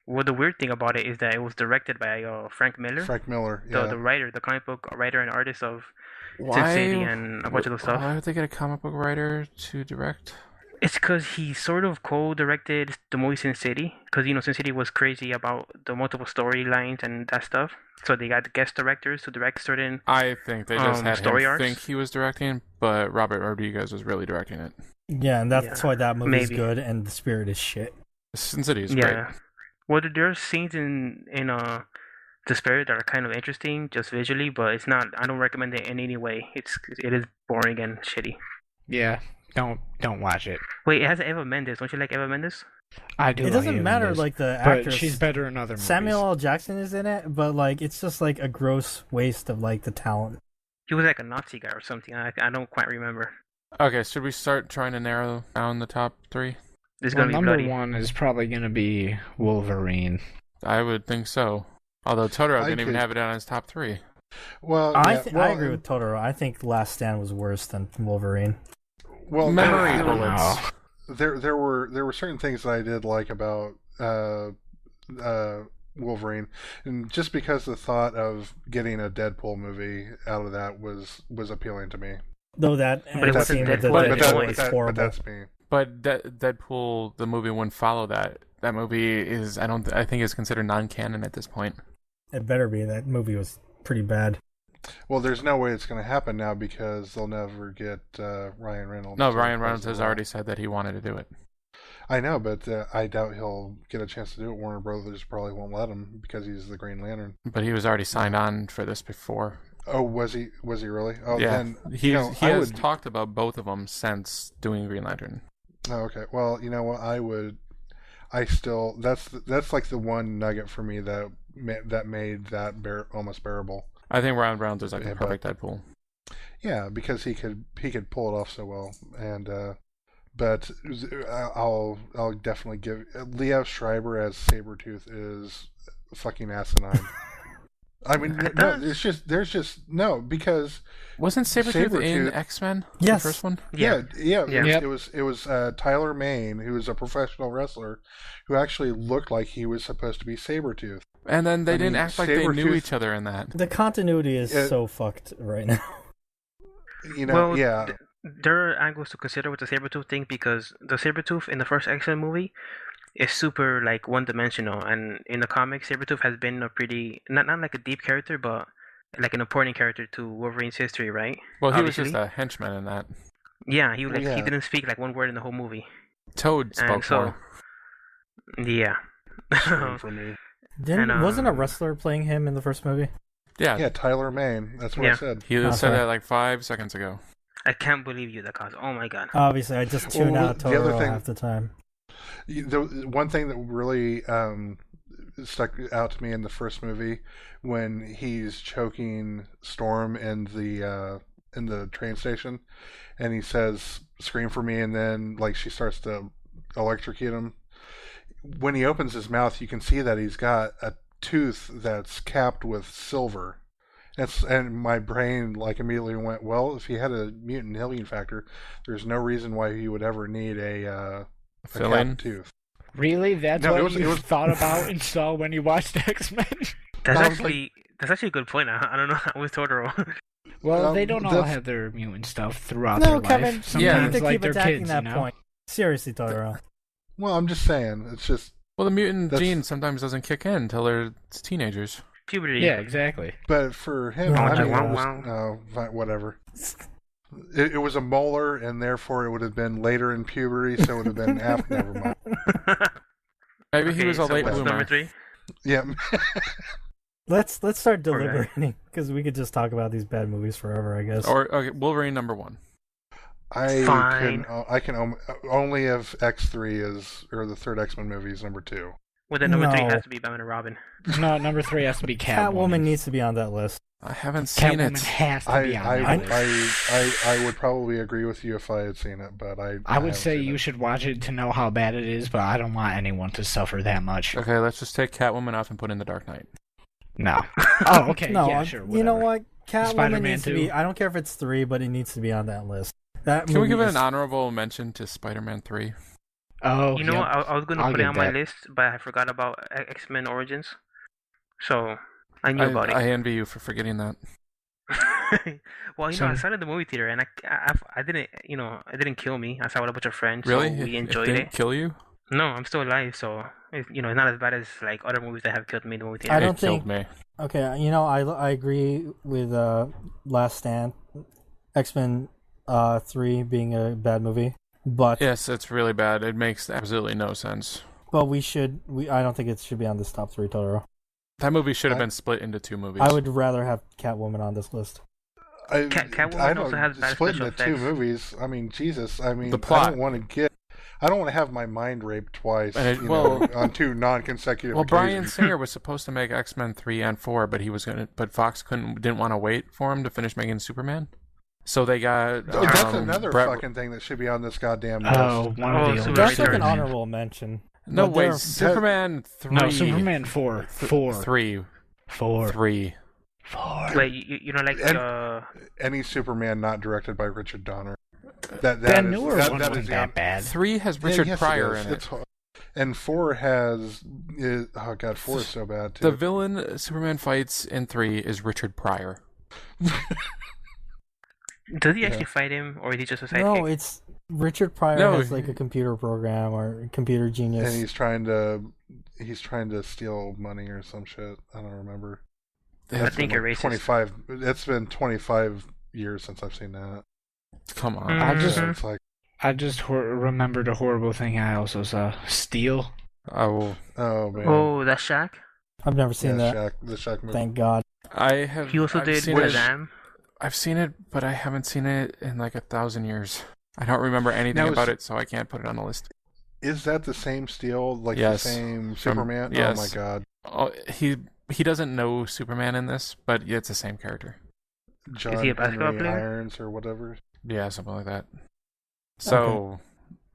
Well, the weird thing about it is that it was directed by Frank Miller. Frank Miller, yeah. The writer, the comic book writer and artist of Sin City and a bunch of those stuff. Why would they get a comic book writer to direct? It's because he sort of co-directed the movie Sin City. Because, you know, Sin City was crazy about the multiple storylines and that stuff. So they got guest directors to direct certain I think they just had story him arcs. think he was directing, but Robert Rodriguez was really directing it. Yeah, and that's why that movie is maybe. good and The Spirit is shit. Sin City is great. Well, there are scenes in The Spirit that are kind of interesting, just visually, but it's not. I don't recommend it in any way. It is boring and shitty. Yeah, don't watch it. Wait, it has Eva Mendes. Don't you like Eva Mendes? I do. It doesn't matter, like the but actress. she's better in other movies. Samuel L. Jackson is in it, but like it's just like a gross waste of like the talent. He was like a Nazi guy or something. I don't quite remember. Okay, should we start trying to narrow down the top 3? This is gonna be number bloody. 1 is probably gonna be Wolverine. I would think so. Although Totoro didn't even have it on his top 3. Well, I agree with Totoro. I think Last Stand was worse than Wolverine. Well, memory bullets. There were certain things that I did like about Wolverine, and just because the thought of getting a Deadpool movie out of that was appealing to me. Though that But it wasn't scene Deadpool. with the Deadpool is horrible. But that's me. But Deadpool, the movie, wouldn't follow that. That movie is, I think, is considered non-canon at this point. It better be. That movie was pretty bad. Well, there's no way it's going to happen now because they'll never get Ryan Reynolds. No, Ryan Reynolds has already said that he wanted to do it. I know, but I doubt he'll get a chance to do it. Warner Brothers probably won't let him because he's the Green Lantern. But he was already signed on for this before. Oh, was he? Was he really? Oh, yeah. Then, he has talked about both of them since doing Green Lantern. Oh, okay. Well, you know what? That's like the one nugget for me that made that almost bearable. I think Ryan Reynolds is like a perfect Deadpool. Yeah, because he could pull it off so well, and but I'll definitely give Liev Schreiber as Sabretooth is fucking asinine. I mean, no, there's just no, because Wasn't Sabretooth in Sabretooth- X-Men? Yes. The first one? yeah. Yep. It was Tyler Mane, who was a professional wrestler, who actually looked like he was supposed to be Sabretooth. And then they I didn't mean, act like they knew Sabretooth- each other in that. The continuity is so fucked right now. You know, Well, yeah. There are angles to consider with the Sabretooth thing because the Sabretooth in the first X-Men movie is super like one-dimensional, and in the comics, Sabretooth has been a pretty not like a deep character, but like an important character to Wolverine's history, right? Well, he Obviously. was just a henchman in that. Yeah, he like Yeah. he didn't speak like one word in the whole movie. Toad spoke And so, more. yeah. Scream for me. Wasn't a wrestler playing him in the first movie? Yeah, Yeah, Tyler Mane. That's what I Yeah. said. he Oh, said sorry. that like 5 seconds ago. I can't believe you, Dakazu. Oh my god. Obviously, I just tune Well, out the other Totoro thing- half the time. The one thing that really stuck out to me in the first movie, when he's choking Storm in the train station, and he says "scream for me," and then like she starts to electrocute him. When he opens his mouth, you can see that he's got a tooth that's capped with silver. And my brain like immediately went, well, if he had a mutant healing factor, there's no reason why he would ever need a Fill in. capped tooth. Really? That's No, what it you was- thought about and saw when you watched X-Men? That's I was actually a good point. I don't know with Totoro. Well, they don't all that's- have their mutant stuff throughout No, their Kevin, life. you Sometimes, need to like keep their attacking kids, that you know? point. Seriously, Totoro. Well, I'm just saying, it's just, Well, the mutant That's- gene sometimes doesn't kick in until they're teenagers. Puberty. Yeah, exactly. but for him, No, I mean, wow, it was, wow. no, fine, whatever. It was a molar, and therefore it would have been later in puberty, so it would have been after. Never mind. Maybe he was a so late what's bloomer. number 3? Yeah, Let's start Poor guy. deliberating because we could just talk about these bad movies forever, I guess. Or okay, Wolverine number 1. Fine. I can only if X3 is, or the third X-Men movie is number 2. Well, then number 3 No. has to be Batman and Robin. No, number 3 has to be Catwoman. Catwoman needs to be on that list. I haven't seen Catwoman it. has to be on I that list. I would probably agree with you if I had seen it, but I I would haven't say seen you it. should watch it to know how bad it is, but I don't want anyone to suffer that much. Okay, let's just take Catwoman off and put in the Dark Knight. No. Oh, okay. No, yeah, sure. you know whatever. what? Catwoman Spider-Man needs to 2. be. I don't care if it's 3, but it needs to be on that list. That Can we movie give it is- an honorable mention to Spider-Man 3? Oh, You know, yep. I was going to I'll put it give on my that. list, but I forgot about X-Men Origins. So, I knew about I it. envy you for forgetting that. Well, So- I saw it in the movie theater, and I didn't, it didn't kill me. I saw it with a bunch of friends, Really? so we It enjoyed didn't it. kill you? No, I'm still alive, so it's not as bad as like other movies that have killed me in the movie theater. I don't it killed think- me. Okay, I agree with Last Stand, X-Men 3 being a bad movie, but Yes, it's really bad. It makes absolutely no sense. I don't think it should be on this top 3, Totoro. That movie should have I- been split into 2 movies. I would rather have Catwoman on this list. Catwoman I don't also has bad split special into 2 effects. movies. I mean, Jesus. I mean, The plot. I don't want to have my mind raped twice. And it- you well- know, on 2 non-consecutive. Well, Bryan occasions. Singer was supposed to make X-Men 3 and 4, but Fox didn't want to wait for him to finish making Superman. So they got Oh, that's another Brett- fucking thing that should be on this goddamn list. Oh, one Oh, of the so old That's like an Returns. honorable mention. No, But wait, they're- Superman 3. No, Superman 4. 4. 3. 4. 3. 4. Wait, you know, like And- Any Superman not directed by Richard Donner. That That is- newer that- one that wasn't is that bad. 3 has Yeah, Richard yes, Pryor is. in it. It's hard. And 4 has. Oh god, 4 is so bad too. The villain Superman fights in 3 is Richard Pryor. does he Yeah. actually fight him, or is he just a sidekick? No, it's Richard Pryor No, has like a computer program or computer genius. and he's trying to steal money or some shit. I don't remember. I It's think been you're racist. 25. It's been 25 years since I've seen that. Come on. I just- So it's like, I just remembered a horrible thing I also saw. Steel. Oh, oh man. Oh, that's Shaq. I've never seen that. The Shaq movie. Thank God. I have. He also I've did seen it. Shazam. I've seen it, but I haven't seen it in like 1,000 years. I don't remember anything Now, about is- it, so I can't put it on the list. Is that the same Steel? Like Yes. the same From- Superman? yes. Oh my god. Oh, he doesn't know Superman in this, but it's the same character. John he a basketball Henry player? Irons or whatever. Yeah, something like that. So,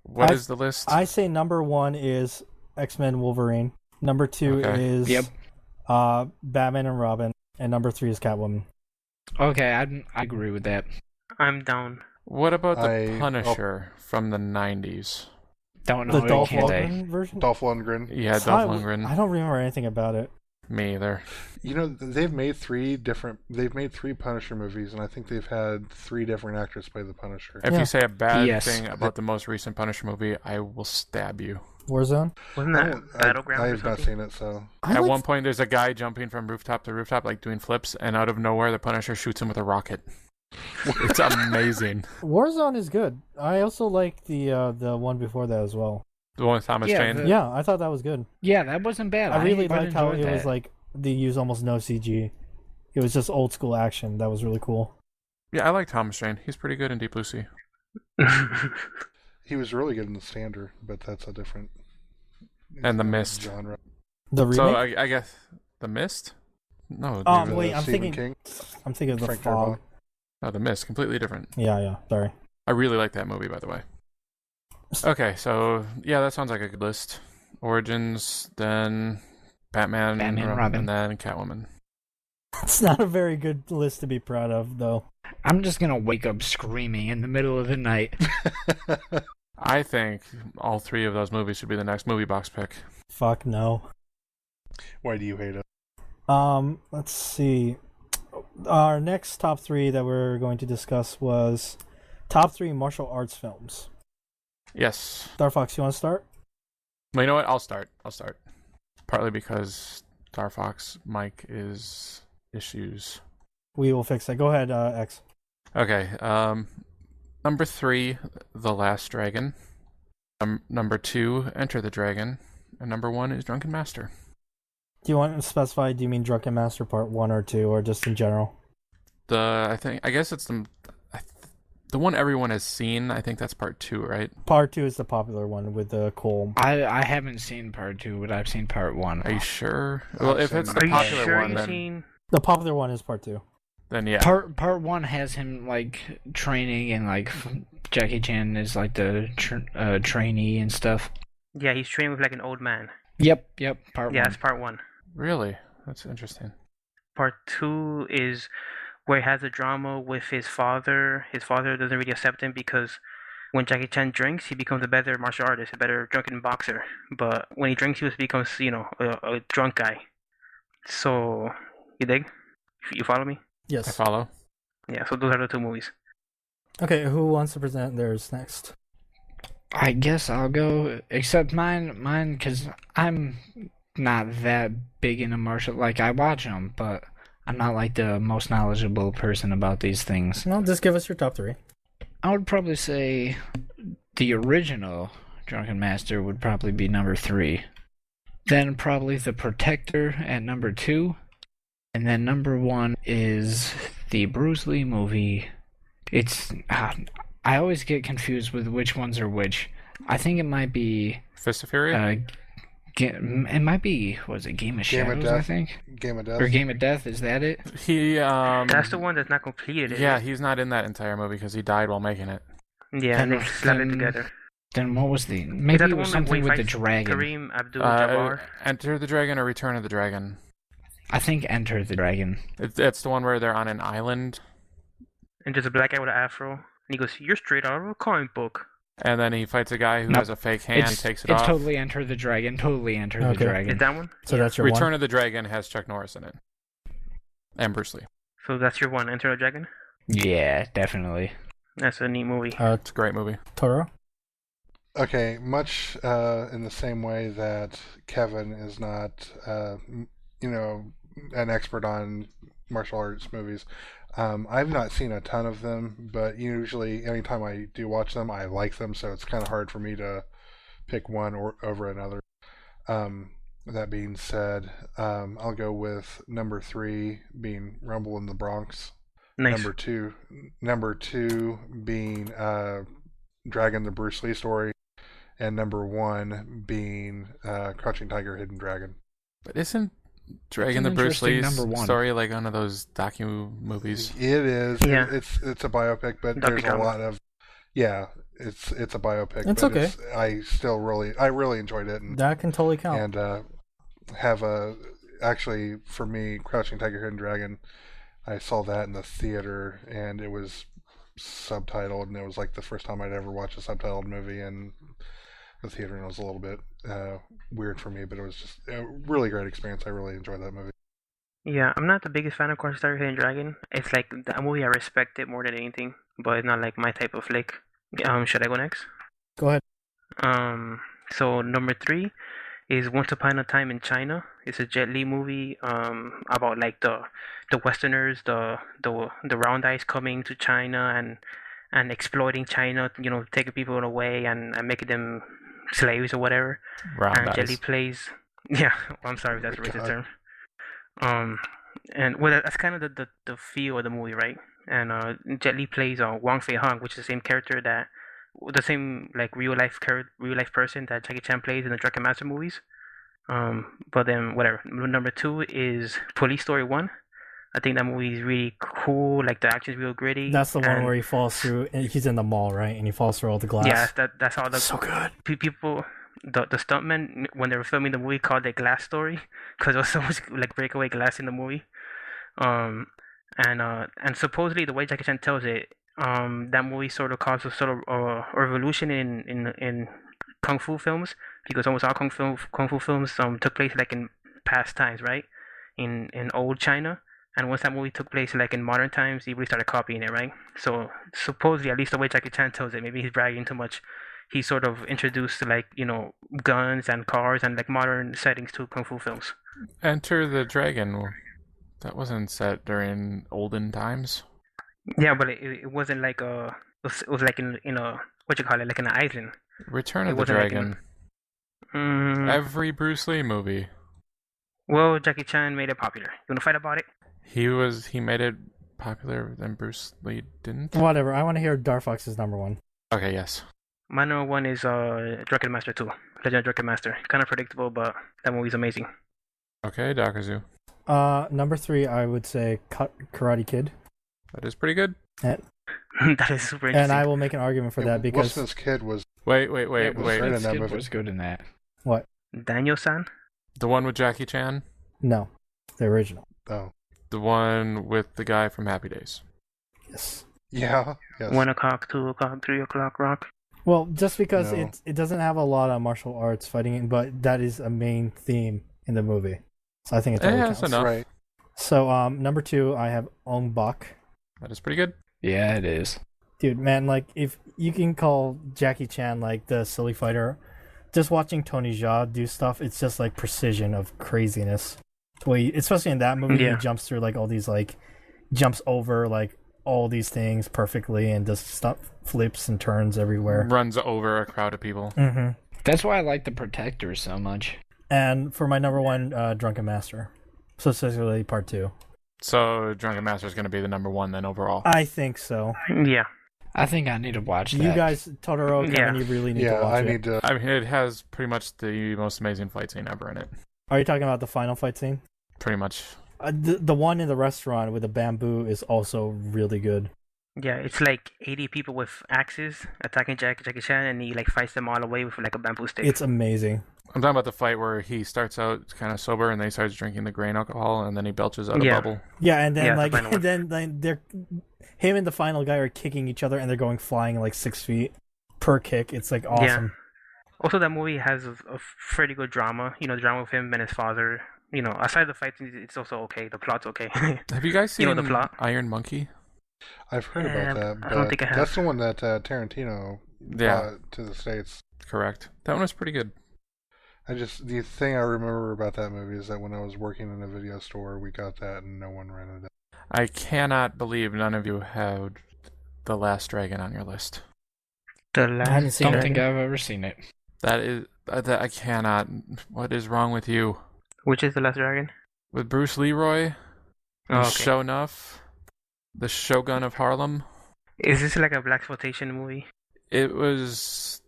What is the list? I say number 1 is X-Men Wolverine. Number 2 is Batman and Robin. And number 3 is Catwoman. Okay, I agree with that. I'm down. What about the Punisher from the 90s? Don't know. The Dolph Lundgren version? Dolph Lundgren. Yeah, Dolph Lundgren. I don't remember anything about it. Me either. You know, they've made three Punisher movies, and I think they've had 3 different actors play the Punisher. If you say a bad thing about the most recent Punisher movie, I will stab you. Warzone? Wasn't that Battleground? I have not seen it, so. At one point, there's a guy jumping from rooftop to rooftop, like doing flips, and out of nowhere, the Punisher shoots him with a rocket. It's amazing. Warzone is good. I also like the one before that as well. The one with Thomas Jane? Yeah, I thought that was good. Yeah, that wasn't bad. I really liked how it was like they use almost no CG. It was just old school action. That was really cool. Yeah, I like Thomas Jane. He's pretty good in Deep Blue Sea. He was really good in The Standard, but that's a different and The Mist genre. The remake? So I guess The Mist? No. Wait, I'm thinking of The Fog. No, The Mist, completely different. Yeah, sorry. I really like that movie, by the way. Okay, so yeah, that sounds like a good list. Origins, then Batman, Robin, and then Catwoman. It's not a very good list to be proud of, though. I'm just gonna wake up screaming in the middle of the night. I think all 3 of those movies should be the next Moviebox pick. Fuck no. Why do you hate it? Let's see. Our next top 3 that we're going to discuss was top 3 martial arts films. Yes. Star Fox, you want to start? Well, you know what? I'll start. Partly because Star Fox mic is issues. We will fix that. Go ahead, X. Okay. Number 3, The Last Dragon. Number 2, Enter the Dragon. And number 1 is Drunken Master. Do you want to specify, do you mean Drunken Master Part 1 or 2, or just in general? I guess it's the one everyone has seen. I think that's Part 2, right? Part 2 is the popular one with the Cole. I haven't seen Part 2, but I've seen Part 1. Are you sure? Well, if it's the popular one, then... The popular one is Part 2. Then yeah. Part 1 has him, like, training, and, like, Jackie Chan is, like, the trainee and stuff. Yeah, he's training with, like, an old man. Yep, Part 1. Yeah, it's Part 1. Really? That's interesting. Part 2 is where he has a drama with his father. His father doesn't really accept him because when Jackie Chan drinks, he becomes a better martial artist, a better drunken boxer. But when he drinks, he becomes, a drunk guy. So, you dig? You follow me? Yes. I follow. Yeah, so those are the 2 movies. Okay, who wants to present theirs next? I guess I'll go, except mine, because I'm not that big into martial, like, I watch them, but I'm not, like, the most knowledgeable person about these things. Well, just give us your top 3. I would probably say the original Drunken Master would probably be number 3. Then probably The Protector at number 2. And then number 1 is the Bruce Lee movie. It's... I always get confused with which ones are which. I think it might be... Fist of Fury? It might be... Was it Game of Shadows, I think? Game of Death. Or Game of Death, is that it? That's the one that's not completed, yeah, he's not in that entire movie because he died while making it. Yeah, and they slapped it together. Then what was the... Maybe it was something with the dragon. Kareem Abdul-Jabbar. Enter the Dragon or Return of the Dragon? I think Enter the Dragon. It's the one where they're on an island. And there's a black guy with an afro. And he goes, "You're straight out of a comic book." And then he fights a guy who has a fake hand. He takes it off. It's totally Enter the Dragon. Totally Enter the Dragon. Is that one? So that's your Return one? of the Dragon has Chuck Norris in it. And Bruce Lee. So that's your one, Enter the Dragon? Yeah, definitely. That's a neat movie. It's a great movie. Totoro? Okay, much in the same way that Kevin is not, an expert on martial arts movies. I've not seen a ton of them, but usually anytime I do watch them, I like them, so it's kind of hard for me to pick one over another. That being said, I'll go with number 3 being Rumble in the Bronx. Nice. Number two being Dragon the Bruce Lee story, and number 1 being Crouching Tiger, Hidden Dragon. But isn't Dragon the Bruce Lee story like one of those docu movies? It is. Yeah. It's a biopic, but there's a lot of it's a biopic. It's but okay. I really enjoyed it, and That can totally count. have a actually for me, Crouching Tiger, Hidden Dragon. I saw that in the theater, and it was subtitled, and it was like the first time I'd ever watched a subtitled movie in the theater, and it was a little bit weird for me, but it was just a really great experience. I really enjoyed that movie. Yeah, I'm not the biggest fan of Crouching Tiger, Hidden Dragon. It's like a movie I respect it more than anything, but it's not like my type of flick. Should I go next? Go ahead. So number 3 is Once Upon a Time in China. It's a Jet Li movie about like the Westerners, the round eyes coming to China and exploiting China, taking people away and making them slaves or whatever. Round And Jet Li eyes. plays. Yeah, well, I'm sorry if that's a racist term. And well, that's kind of the feel of the movie, right? And Jet Li plays Wang Fei Hong, which is the same character the same like real life person that Jackie Chan plays in the Drunken Master movies. But then whatever. Number 2 is Police Story 1. I think that movie is really cool. Like the action's real gritty. That's the one and, where he falls through, and he's in the mall, right? And he falls through all the glass. Yeah, that's how the So good. people. The stuntmen when they were filming the movie called it Glass Story because there was so much like breakaway glass in the movie. And supposedly the way Jackie Chan tells it, that movie sort of caused a sort of a revolution in kung fu films because almost all kung fu films took place like in past times, right? In old China, and once that movie took place like in modern times, he really started copying it, right? So supposedly, at least the way Jackie Chan tells it, maybe he's bragging too much. He sort of introduced like guns and cars and like modern settings to kung fu films. Enter the Dragon. That wasn't set during olden times. Yeah, but it wasn't like it was like in a what you call it, like in an island. Return It of the wasn't like Dragon. Every Every Bruce Lee movie. well, Jackie Chan made it popular. You wanna fight about it? He made it popular, and Bruce Lee didn't. Whatever. I want to hear Darfox's number 1. Okay, yes. My number 1 is Drunken Master 2, Legend of Drunken Master. Kind of predictable, but that movie's amazing. Okay, Dakazu. Number 3, I would say Karate Kid. That is pretty good. That is super interesting. And I will make an argument for that because Will Smith's kid was Wait. was Will great in Smith's that kid movie. was good in that. what? Daniel-san? The one with Jackie Chan? No, the original. Oh, The one with the guy from Happy Days. Yes. yeah, yes. 1 o'clock, 2 o'clock, 3 o'clock, rock. Well, just because No. it doesn't have a lot of martial arts fighting, but that is a main theme in the movie, so I think it totally Yeah, counts. that's enough. Right. So number 2, I have Ong Bak. That is pretty good. Yeah, it is. Dude, man, like if you can call Jackie Chan like the silly fighter, just watching Tony Jaa do stuff, it's just like precision of craziness. The way, especially in that movie, Yeah. he jumps through like all these like jumps over like all these things perfectly and just stuff flips and turns everywhere. Runs over a crowd of people. Mm-hmm. That's why I like the Protector so much. And for my number 1, Drunken Master, specifically part 2. So Drunken Master is going to be the number 1 then overall. I think so. Yeah. I think I need to watch that. You guys, Totoro, Yeah. Kevin, you really need to Yeah, watch I it. need to. I mean, it has pretty much the most amazing fight scene ever in it. Are you talking about the final fight scene? Pretty much. The one in the restaurant with the bamboo is also really good. Yeah, it's like 80 people with axes attacking Jackie Chan, and he like fights them all away with like a bamboo stick. It's amazing. I'm talking about the fight where he starts out kind of sober and then he starts drinking the grain alcohol and then he belches out a Yeah. bubble. Yeah, and then Yeah, the like final one. then they're him and the final guy are kicking each other and they're going flying like 6 feet per kick. It's like awesome. Also, that movie has a pretty good drama. Drama with him and his father. Aside the fights, it's also okay. The plot's okay. Have you guys seen You know the plot? Iron Monkey? I've heard about that, but I don't think I have. that's the one that Tarantino Yeah. brought to the States. Correct. That one was pretty good. The thing I remember about that movie is that when I was working in a video store, we got that and no one rented it. I cannot believe none of you had The Last Dragon on your list. The I last. haven't seen Don't it. think I've ever seen it. That is... That I cannot... What is wrong with you? Which is the Last Dragon? With Bruce Leroy? Oh, And okay. Shonuff? The Shogun of Harlem? Is this like a blaxploitation movie? It was...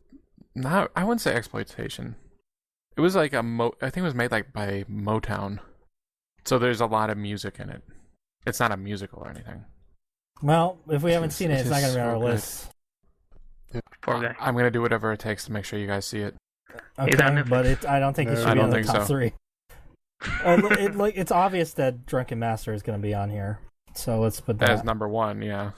Not... I wouldn't say exploitation. It was like I think it was made like by Motown. So there's a lot of music in it. It's not a musical or anything. Well, if we haven't seen it, it's not going to be on so our good. list. Poor guy. I'm gonna do whatever it takes to make sure you guys see it. Is that Okay, Netflix? but I don't think it No. should I be don't on the think top so. 3. It's obvious that Drunken Master is going to be on here, so let's put that. As number 1, yeah.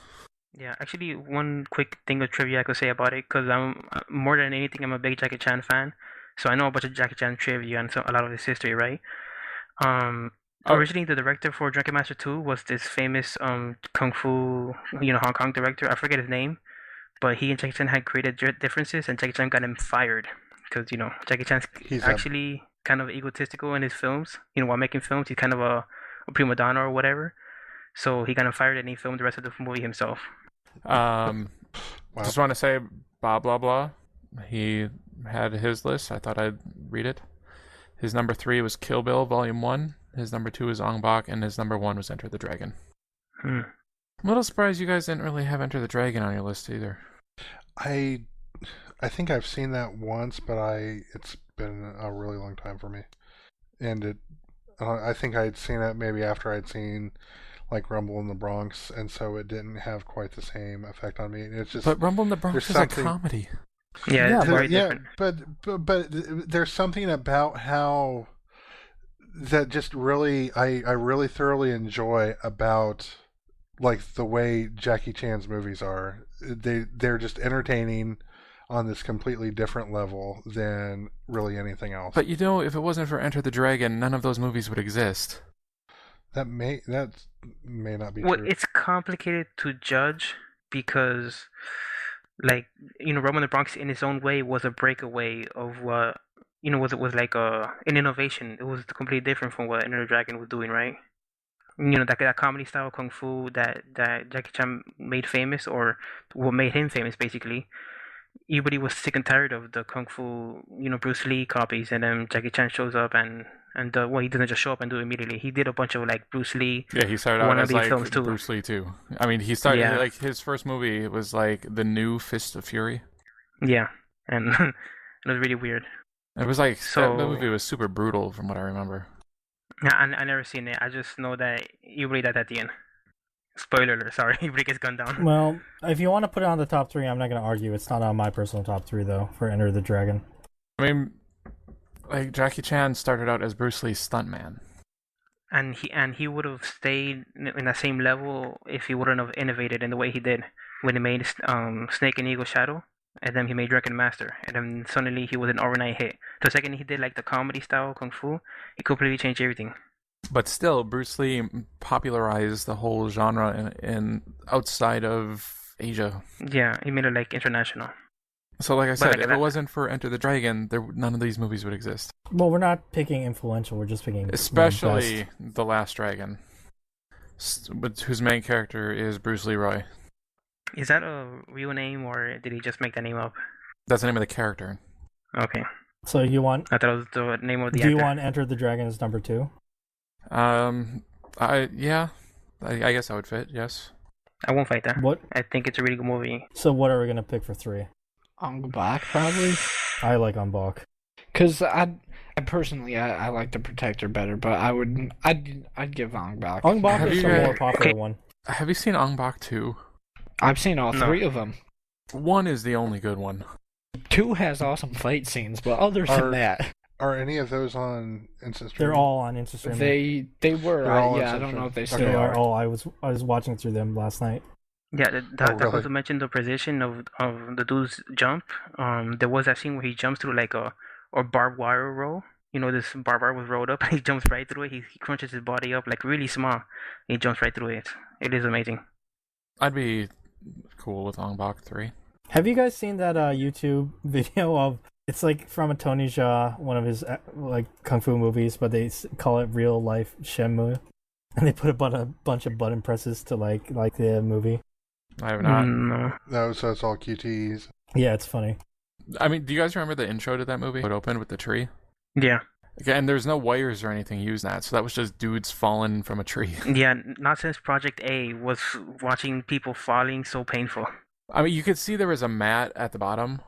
Yeah, actually, one quick thing of trivia I could say about it, because I'm more than anything, I'm a big Jackie Chan fan, so I know a bunch of Jackie Chan trivia and a lot of his history, right? Originally, the director for Drunken Master 2 was this famous kung fu, Hong Kong director. I forget his name, but he and Jackie Chan had created differences, and Jackie Chan got him fired because Jackie Chan's He's actually kind of egotistical in his films. While making films, he's kind of a prima donna or whatever. So he got him fired, and he filmed the rest of the movie himself. Wow. Just want to say, BobLoblaw, he had his list. I thought I'd read it. His number 3 was Kill Bill Volume 1. His number 2 is Ong Bak, and his number 1 was Enter the Dragon. I'm a little surprised you guys didn't really have Enter the Dragon on your list either. I think I've seen that once, but it's been a really long time for me, and I think I'd seen it maybe after I'd seen like Rumble in the Bronx, and so it didn't have quite the same effect on me. It's just But Rumble in the Bronx there's is something- a comedy. Yeah, it's very yeah, different. but there's something about how that just really I really thoroughly enjoy about like the way Jackie Chan's movies are. They're just entertaining on this completely different level than really anything else. But if it wasn't for Enter the Dragon, none of those movies would exist. That may not be Well, true. it's complicated to judge because, Roman the Bronx in its own way was a breakaway of what, was like an innovation. It was completely different from what Enter the Dragon was doing, right? That comedy style kung fu that Jackie Chan made famous, or what made him famous, basically. Everybody was sick and tired of the kung fu, Bruce Lee copies, and then Jackie Chan shows up and he doesn't just show up and do it immediately. He did a bunch of like Bruce Lee. Yeah, he started out as wannabe like films too. Bruce Lee too. I mean, he started Yeah. like his first movie was like The New Fist of Fury. Yeah, and it was really weird. It was like So- that movie was super brutal from what I remember. Yeah, I never seen it. I just know that everybody died at the end. Spoiler alert, sorry, everybody gets gunned down. Well, if you want to put it on the top 3, I'm not going to argue. It's not on my personal top 3 though for Enter the Dragon. I mean, like Jackie Chan started out as Bruce Lee's stuntman. And he would have stayed in that same level if he wouldn't have innovated in the way he did when he made Snake and Eagle Shadow, and then he made Drunken Master, and then suddenly he was an overnight hit. The second he did like the comedy style kung fu, he completely changed everything. But still, Bruce Lee popularized the whole genre in outside of Asia. Yeah, he made it like international. So, like I But said, like if that- it wasn't for Enter the Dragon, none of these movies would exist. Well, we're not picking influential. We're just picking Especially best. The Last Dragon, whose main character is Bruce Leroy. Is that a real name or did he just make that name up? That's the name of the character. Okay, So you want? I thought it was the name of the Do actor. you want Enter the Dragon as number 2? I guess I would fit. Yes. I won't fight that. What? I think it's a really good movie. So what are we gonna pick for 3? Ong Bak, probably. I like On Bak. Because I personally like the Protector better, but I'd give Ong Bak. On Bak Have is you the guys- more popular Okay. one. Have you seen Ong Bak 2? I've seen all No. 3 of them. 1 is the only good one. 2 has awesome fight scenes, but other Are- than that, Are any of those on Instant Streaming? They're all on Instagram. they were. They're all Yeah, I on don't know if they Substance. still They are. are all. I was watching through them last night. Yeah, Oh, that really? also mentioned the precision of the dude's jump. There was that scene where he jumps through like a barbed wire roll. This barbed wire was rolled up and he jumps right through it. He crunches his body up like really small. And he jumps right through it. It is amazing. I'd be cool with Ong Bak 3. Have you guys seen that YouTube video of? It's like from a Tony Jaa, one of his like kung fu movies, but they call it real life Shenmue, and they put a bunch of button presses to like the movie. I have not. No. No, so it's all QTEs. Yeah, it's funny. I mean, do you guys remember the intro to that movie? It opened with the tree. Yeah. Okay, and there's no wires or anything used in that, so that was just dudes falling from a tree. Yeah, not since Project A was watching people falling so painful. I mean, you could see there was a mat at the bottom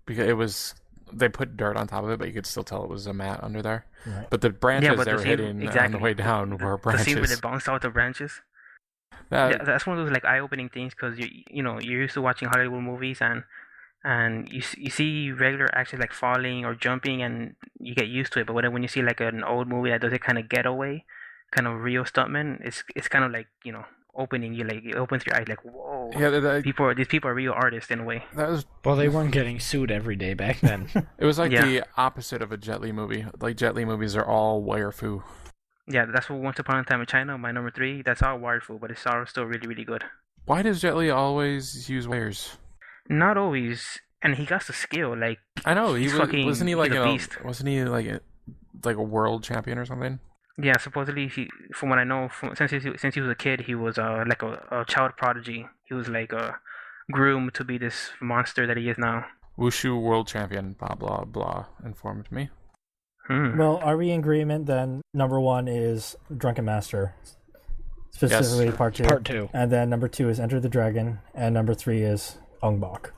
because they put dirt on top of it, but you could still tell it was a mat under there. Right. But the branches but they the were scene- hitting on the exactly. way down were The scene where they branches. bounce out the branches. That- Yeah, that's one of those like eye-opening things because you're used to watching Hollywood movies and and you see regular actions like falling or jumping, and you get used to it. But when you see like an old movie that does it kind of getaway, kind of real stuntman, it's kind of like opening you, like it opens your eyes like, whoa, Yeah, these people are real artists in a way. that was. Well, they weren't getting sued every day back then. It was like Yeah. the opposite of a Jet Li movie. Like Jet Li movies are all wire fu. Yeah, that's what Once Upon a Time in China, my number 3. That's all wired full, but it's all still really, really good. Why does Jet Li always use wires? Not always, and he got the skill. Like I know he's fucking, wasn't he like he's a a beast. wasn't he like a world champion or something? Yeah, supposedly from what I know, since he was a kid, he was like a child prodigy. He was like groomed to be this monster that he is now. Wushu world champion. BobLoblaw informed me. Well, are we in agreement then? Number 1 is Drunken Master, specifically Yes. part 2. Part 2. And then number 2 is Enter the Dragon, and number 3 is Ong Bak.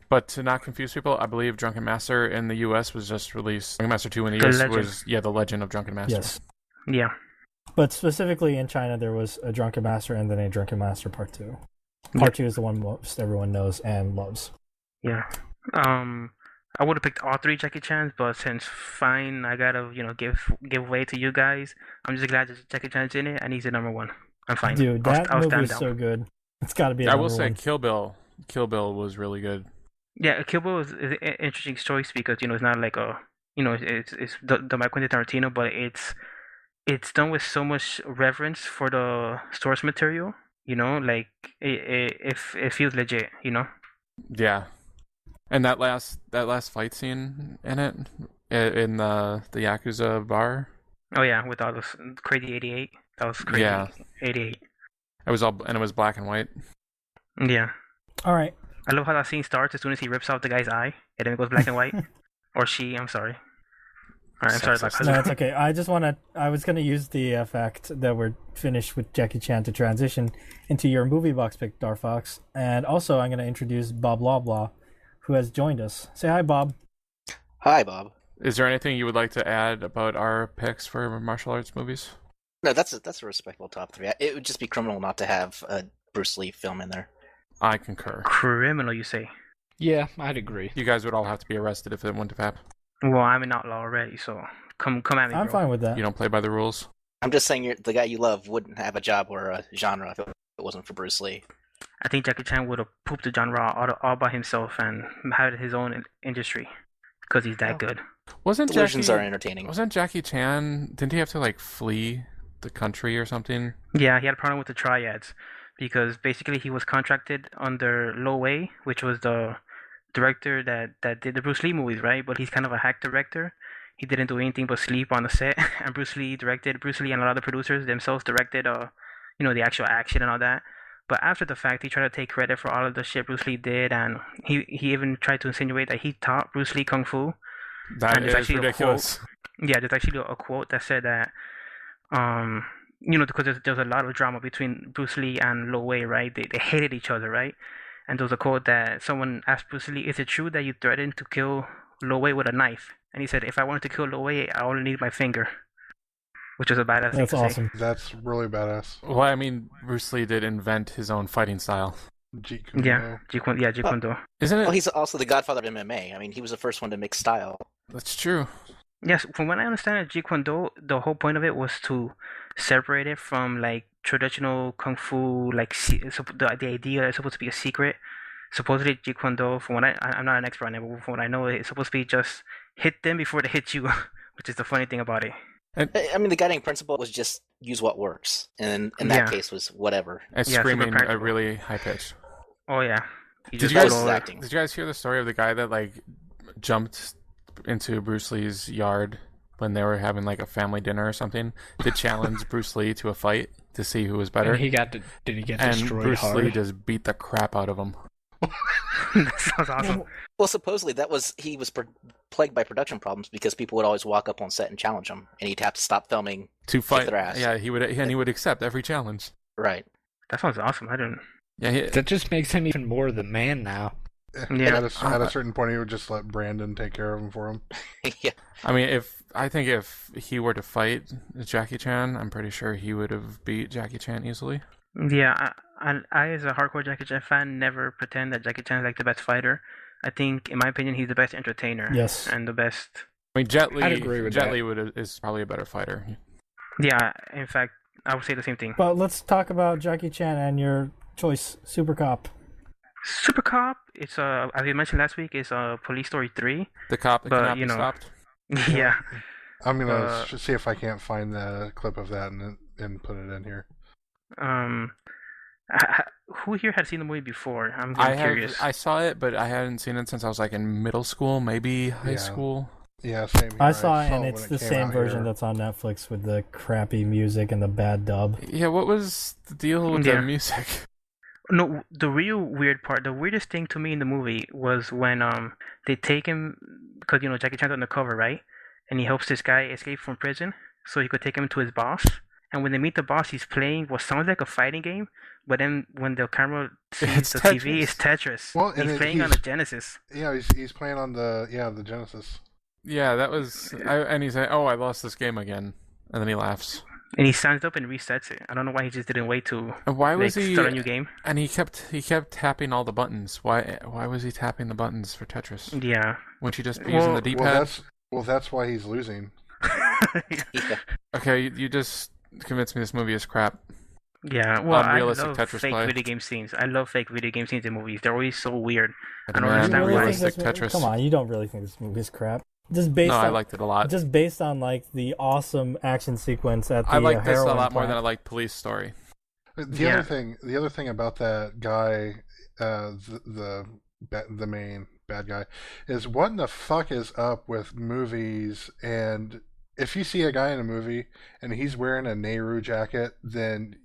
But to not confuse people, I believe Drunken Master in the U.S. was just released. Drunken Master 2 in the The U.S. Legend. was the Legend of Drunken Master. Yes. Yeah, But specifically in China, there was a Drunken Master and then a Drunken Master Part 2. Part 2 is the one most everyone knows and loves. yeah. I would have picked all 3 Jackie Chans, but since fine, I gotta give way to you guys. I'm just glad that Jackie Chan's in it, and he's the number 1. I'm fine. Dude, that I'll movie stand is down. so good. It's got to be a I number will say 1. Kill Bill was really good. Yeah, Kill Bill is an interesting choice because it's not like it's the by Quentin Tarantino, but it's done with so much reverence for the source material. Like it feels legit. Yeah. And that last fight scene in it, in the Yakuza bar, Oh yeah, with all this crazy 88. That was crazy. Yeah. 88. it was black and white. Yeah. All right. I love how that scene starts as soon as he rips off the guy's eye, and then it goes black and white. Or she, I'm sorry. Alright, I'm sorry about Sexist. No, it's okay. I was going to use the fact that we're finished with Jackie Chan to transition into your movie box pick, Darfox. And also, I'm going to introduce BobLoblaw, who has joined us. Say hi, Bob. Hi, Bob. Is there anything you would like to add about our picks for martial arts movies? No, that's a respectable top 3. It would just be criminal not to have a Bruce Lee film in there. I concur. Criminal, you say? Yeah, I'd agree. You guys would all have to be arrested if it wouldn't have happened. Well, I'm an outlaw already, so come at me, I'm bro. fine with that. You don't play by the rules. I'm just saying the guy you love wouldn't have a job or a genre if it wasn't for Bruce Lee. I think Jackie Chan would have pooped the genre all by himself and had his own industry because he's that good. Wasn't Delusions are Jackie? entertaining. Wasn't Jackie Chan? Didn't he have to flee the country or something? Yeah, he had a problem with the triads because basically he was contracted under Lo Wei, which was the director that did the Bruce Lee movies, right? But he's kind of a hack director. He didn't do anything but sleep on the set, and Bruce Lee and a lot of the producers themselves directed, the actual action and all that. But after the fact, he tried to take credit for all of the shit Bruce Lee did, and he even tried to insinuate that he taught Bruce Lee kung fu. That And there's is actually a ridiculous. Yeah, there's actually a quote that said that, because there's a lot of drama between Bruce Lee and Lo Wei, right? They hated each other, right? And there was a quote that someone asked Bruce Lee, "Is it true that you threatened to kill Lo Wei with a knife?" And he said, "If I wanted to kill Lo Wei, I only need my finger," which is a badass thing That's to say. awesome. That's really badass. Well, I mean, Bruce Lee did invent his own fighting style. Jeet Kune Yeah, Do. Jeet Kune Do. Isn't it? Well, he's also the godfather of MMA. I mean, he was the first one to mix style. That's true. Yes, from what I understand, Jeet Kune Do, the whole point of it was to separate it from traditional kung fu, the idea that it's supposed to be a secret. Supposedly, Jeet Kune Do, from what I'm not an expert on it, but from what I know, it's supposed to be just hit them before they hit you, which is the funny thing about it. I mean, the guiding principle was just use what works, and in that case was whatever. And Yeah, screaming super a practical. really high pitch. Oh yeah. You Did just you guys- go Versus like- acting. Did you guys hear the story of the guy that jumped into Bruce Lee's yard when they were having a family dinner or something to challenge Bruce Lee to a fight to see who was better? And did he get And destroyed Bruce hard? Lee just beat the crap out of him. That sounds awesome. Well, supposedly he was plagued by production problems because people would always walk up on set and challenge him, and he'd have to stop filming. To fight, their ass. yeah, he would accept every challenge. Right. That sounds awesome. I didn't. Yeah, That just makes him even more the man now. Yeah. At a certain point, he would just let Brandon take care of him for him. Yeah. I mean, if he were to fight Jackie Chan, I'm pretty sure he would have beat Jackie Chan easily. Yeah, I as a hardcore Jackie Chan fan never pretend that Jackie Chan is the best fighter. I think, in my opinion, he's the best entertainer. Yes. And the best. I mean, Jet Li. I'd agree with Jet that. Li is probably a better fighter. Yeah, in fact, I would say the same thing. But let's talk about Jackie Chan and your choice, Supercop. Supercop, it's as we mentioned last week, is Police Story 3. The cop that But, cannot you be know, stopped. Yeah. I'm gonna see if I can't find the clip of that and put it in here. Who here had seen the movie before? I'm curious. I saw it, but I hadn't seen it since I was like in middle school, maybe high Yeah. school. Yeah, same here. I saw it, and when it's it the came same out version here. that's on Netflix with the crappy music and the bad dub. Yeah, what was the deal with Yeah. the music? No, the real weird part, the weirdest thing to me in the movie was when they take him, because Jackie Chan's on the cover, right? And he helps this guy escape from prison so he could take him to his boss. And when they meet the boss, he's playing what sounds like a fighting game, but then when the camera sees It's the Tetris. TV, it's Tetris. Well, and He's playing on a Genesis. Yeah, he's playing on the Genesis. Yeah, that was. And he's like, "Oh, I lost this game again," and then he laughs. And he stands up and resets it. I don't know why he just didn't wait to And why was he? start a new game. And he kept tapping all the buttons. Why was he tapping the buttons for Tetris? Yeah. Wouldn't you just be using the D-pad? That's why he's losing. Yeah. Okay, you just convinced me this movie is crap. Yeah, well, I Unrealistic love Tetris fake play. video game scenes. I love fake video game scenes in movies. They're always so weird. I don't Demand understand why. realistic think this Tetris. Come on, you don't really think this movie is crap? Just based No, on I liked it a lot. just based on like the awesome action sequence at the I like this a heroin lot more plant. than I like Police Story. The other thing about that guy, the main bad guy, is what in the fuck is up with movies? And if you see a guy in a movie and he's wearing a Nehru jacket, then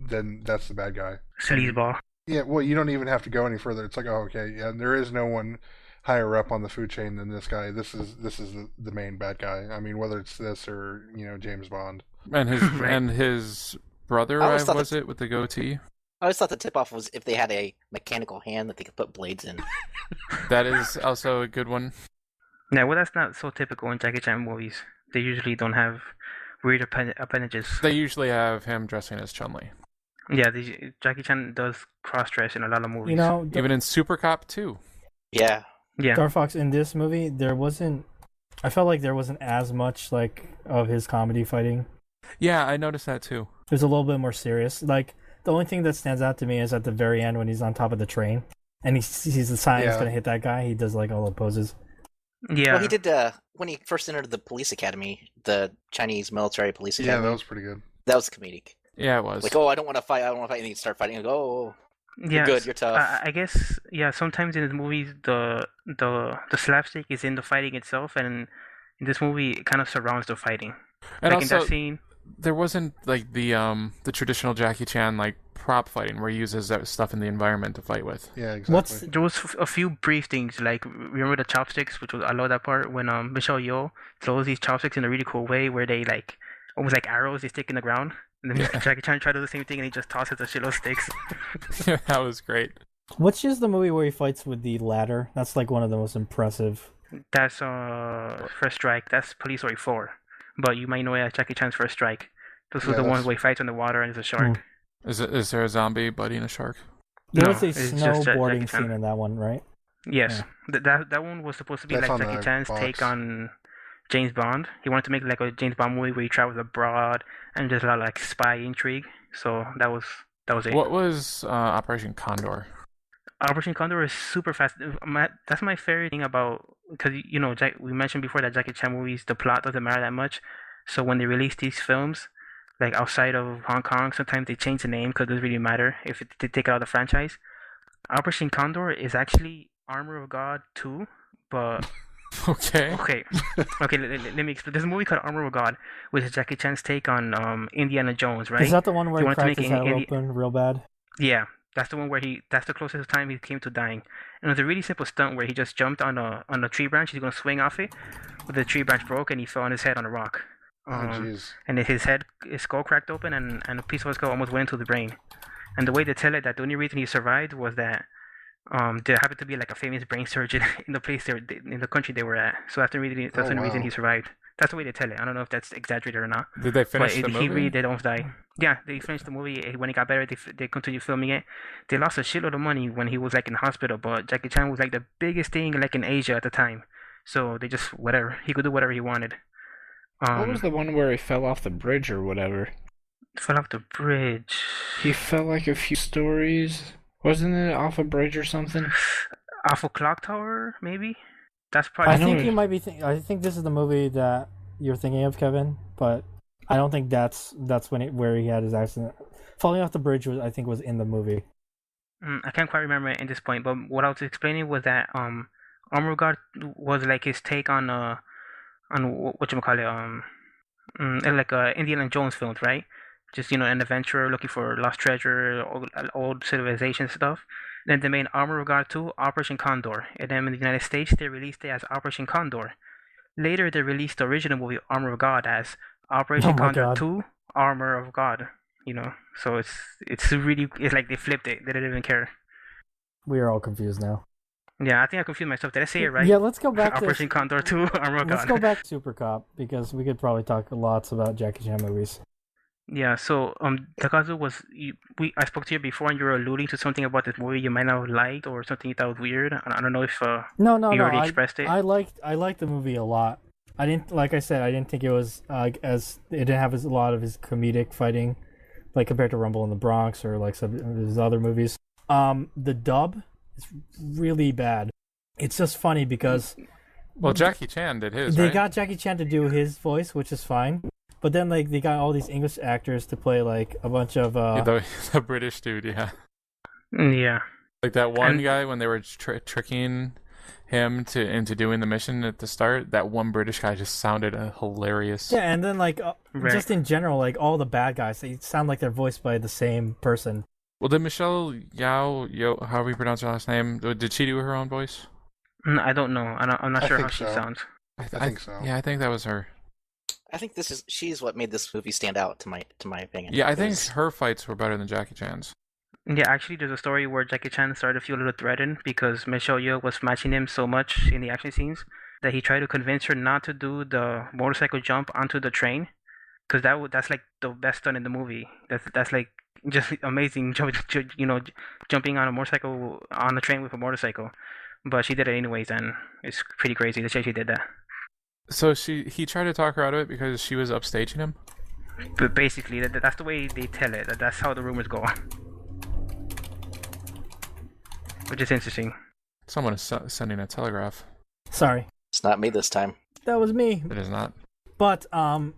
that's the bad guy. Sleazeball. Yeah, well, you don't even have to go any further. It's like, oh, okay, yeah, there is no one higher up on the food chain than this guy. This is the main bad guy. I mean, whether it's this or James Bond. And his Right. and his brother, I always thought was it with the goatee? I always thought the tip-off was if they had a mechanical hand that they could put blades in. That is also a good one. Yeah, well, that's not so typical in Jackie Chan movies. They usually don't have weird appendages. They usually have him dressing as Chun-Li. Yeah, Jackie Chan does cross-dress in a lot of movies. Even in Supercop 2. Yeah. Yeah. Star Fox in this movie, I felt like there wasn't as much like of his comedy fighting. Yeah, I noticed that too. It was a little bit more serious. Like the only thing that stands out to me is at the very end when he's on top of the train and he sees the sign he's gonna hit that guy. He does like all the poses. Yeah. Well, he did when he first entered the police academy, the Chinese military police academy. Yeah, that was pretty good. That was comedic. Yeah, it was. Like, oh, I don't want to fight. And then you start fighting. And go, oh, Yeah, you're good. You're tough. I guess, yeah, sometimes in the movies, the slapstick is in the fighting itself, and in this movie, it kind of surrounds the fighting. And like also, in that scene, there wasn't like the traditional Jackie Chan like prop fighting where he uses that stuff in the environment to fight with. Yeah, exactly. there was a few brief things, like, remember the chopsticks, which was, I love that part, when Michelle Yeoh throws these chopsticks in a really cool way, where they, like, almost like arrows, they stick in the ground, and then Jackie Chan tried to do the same thing, and he just tosses a shitload of sticks. Yeah, that was great. Which is the movie where he fights with the ladder? That's like one of the most impressive. That's First Strike. That's Police Story 4. But you might know it as Jackie Chan's First Strike. This was the one where he fights on the water and there's a shark. Is there a zombie biting a shark? There No, was a it's just snowboarding Jackie Chan. scene in that one, right? Yes. That one was supposed to be That's like on Jackie the Chan's box. take on James Bond. He wanted to make like a James Bond movie where he travels abroad and there's a lot of like spy intrigue. So that was it. What was Operation Condor? Operation Condor is super fast. That's my favorite thing about, because we mentioned before that Jackie Chan movies, the plot doesn't matter that much. So when they release these films, like outside of Hong Kong, sometimes they change the name because it doesn't really matter if they take out the franchise. Operation Condor is actually Armor of God 2, but Okay. okay. Let me explain. There's a movie called Armor of God, which is Jackie Chan's take on Indiana Jones, right? Is that the one where He he wanted to cracked make his head Indi- open real bad? Yeah, that's the one where that's the closest time he came to dying. And it was a really simple stunt where he just jumped on a tree branch. He's gonna swing off it, but the tree branch broke and he fell on his head on a rock. Oh, jeez. And his skull cracked open and a piece of his skull almost went into the brain. And the way they tell it, that the only reason he survived was that there happened to be like a famous brain surgeon in the place in the country they were at. So that's the only reason he survived. That's the way they tell it. I don't know if that's exaggerated or not. Did they finish But the movie? he really did almost die. Yeah, they finished the movie. When it got better, they continued filming it. They lost a shitload of money when he was like in the hospital, but Jackie Chan was like the biggest thing like in Asia at the time. So they just whatever he could do whatever he wanted. What was the one where he fell off the bridge or whatever? Fell off the bridge. He fell like a few stories. Wasn't it off a bridge or something? Off a clock tower, maybe. That's I probably. think you might be. I think this is the movie that you're thinking of, Kevin. But I don't think that's where he had his accident. Falling off the bridge was in the movie. I can't quite remember it at this point, but what I was explaining was that Armor God was like his take on whatchamacallit, like Indiana Jones films, right? Just an adventurer looking for lost treasure, old civilization stuff. Then they made Armor of God 2, Operation Condor, and then in the United States they released it as Operation Condor. Later they released the original movie Armor of God as Operation Condor God. 2, Armor of God. So it's like they flipped it. They didn't even care. We are all confused now. Yeah, I think I confused myself. Did I say it right? Yeah, let's go back to Operation Condor 2, Armor of God. Let's go back to Supercop because we could probably talk lots about Jackie Chan movies. Yeah, so Dakazu I spoke to you before and you were alluding to something about this movie you might not have liked or something you thought was weird. I don't know if No, you already expressed it. I liked the movie a lot. I didn't think it was it didn't have a lot of his comedic fighting, like compared to Rumble in the Bronx or like some of his other movies. The dub is really bad. It's just funny because Jackie Chan did his. They right? got Jackie Chan to do his voice, which is fine. But then like they got all these English actors to play like a bunch of the British dude, yeah. Yeah. Like that one guy when they were tricking him into doing the mission at the start. That one British guy just sounded hilarious. Yeah, and then like Right. just in general, like all the bad guys, they sound like they're voiced by the same person. Well, did Michelle Yeoh, however you pronounce her last name, did she do her own voice? I don't know. I'm not I sure how think she so. sounds. I think so. Yeah, I think that was her. I think she's what made this movie stand out to my opinion. Yeah, I think Because- her fights were better than Jackie Chan's. Yeah, actually, there's a story where Jackie Chan started to feel a little threatened because Michelle Yeoh was matching him so much in the action scenes that he tried to convince her not to do the motorcycle jump onto the train, because that's like the best stunt in the movie. That's like just amazing, jumping on a motorcycle on the train with a motorcycle. But she did it anyways, and it's pretty crazy that she actually did that. So he tried to talk her out of it because she was upstaging him? But basically, that's the way they tell it. That's how the rumors go. Which is interesting. Someone is sending a telegraph. Sorry, It's not me this time. that was me. It is not. But I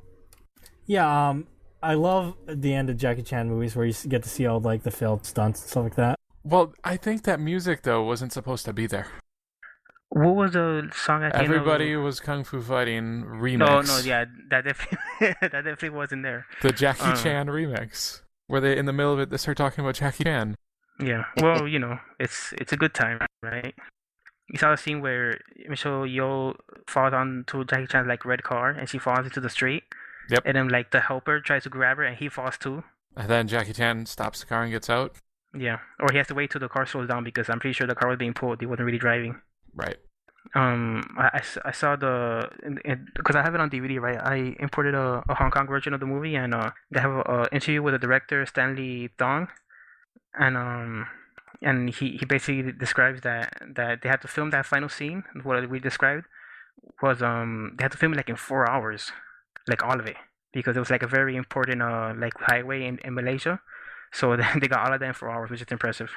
love the end of Jackie Chan movies where you get to see all like the failed stunts and stuff like that. Well, I think that music, though, wasn't supposed to be there. What was the song at the end of- Everybody was Kung Fu Fighting remix. No, yeah, that definitely that definitely wasn't there. The Jackie Chan remix. Where they, in the middle of it, they start talking about Jackie Chan. Yeah, well, it's a good time, right? You saw the scene where Michelle Yeoh falls onto Jackie Chan's like red car, and she falls into the street. Yep. And then like the helper tries to grab her, and he falls too. And then Jackie Chan stops the car and gets out. Yeah, or he has to wait till the car slows down because I'm pretty sure the car was being pulled. He wasn't really driving. Right. I saw because I have it on DVD, right? I imported a Hong Kong version of the movie, and they have an interview with the director Stanley Thong, and he basically describes that they had to film that final scene. What we described was they had to film it like in 4 hours, like all of it, because it was like a very important like highway in Malaysia, so they got all of that in 4 hours, which is impressive.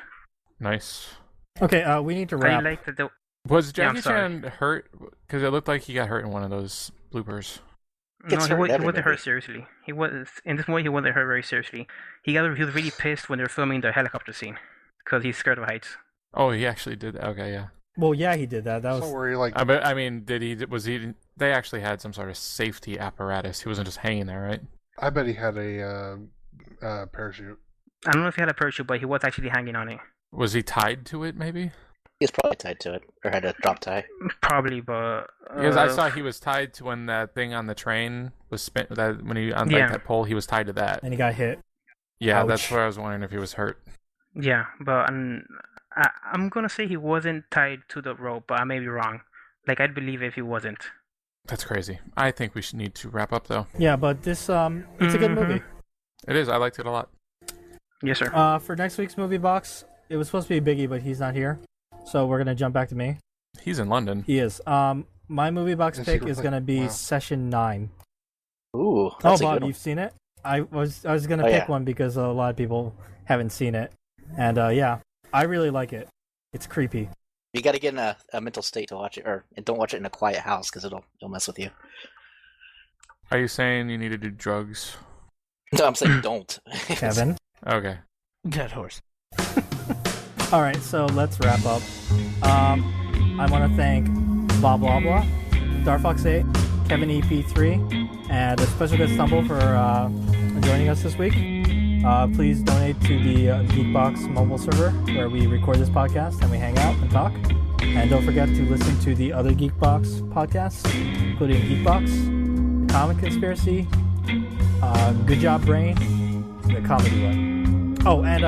Nice. Okay, we need to I wrap. like that. Was Yeah, I'm Jackie sorry. Chan hurt? Because it looked like he got hurt in one of those bloopers. No, Gets he hurt in every wasn't hurt movie. seriously. He was in this movie. He wasn't hurt very seriously. He was really pissed when they were filming the helicopter scene because he's scared of heights. Oh, he actually did. Okay, yeah. Well, yeah, he did that. That was So where you like I mean, was he? They actually had some sort of safety apparatus. He wasn't just hanging there, right? I bet he had a parachute. I don't know if he had a parachute, but he was actually hanging on it. Was he tied to it? Maybe. He was probably tied to it or had a drop tie. Probably, but Because I saw he was tied to when that thing on the train was spent. That when he on Yeah. that pole, he was tied to that. and he got hit. Yeah, Ouch. that's where I was wondering if he was hurt. yeah, but I'm gonna say he wasn't tied to the rope, but I may be wrong. Like I'd believe if he wasn't. That's crazy. I think we should need to wrap up though. Yeah, but this it's a good Mhm. movie. It is. I liked it a lot. Yes, sir. For next week's movie box, it was supposed to be Biggie, but he's not here, so we're gonna jump back to me. He's in London. He is. My movie box Is pick he is really? gonna be Wow. Session 9. Ooh, Oh, that's a Bob, good one. you've seen it? I was gonna Oh, pick yeah. one because a lot of people haven't seen it, and yeah, I really like it. It's creepy. You got to get in a mental state to watch it, and don't watch it in a quiet house because it'll mess with you. Are you saying you need to do drugs? No, I'm saying don't. Kevin. Okay. Dead horse. All right, so let's wrap up. I want to thank BobLoblaw, Darfox8, Kevin EP3, and a special guest Stumble for joining us this week. Please donate to the Geekbox mobile server where we record this podcast and we hang out and talk. And don't forget to listen to the other Geekbox podcasts, including Geekbox, The Comic Conspiracy, Good Job Brain, the comedy one. Oh, and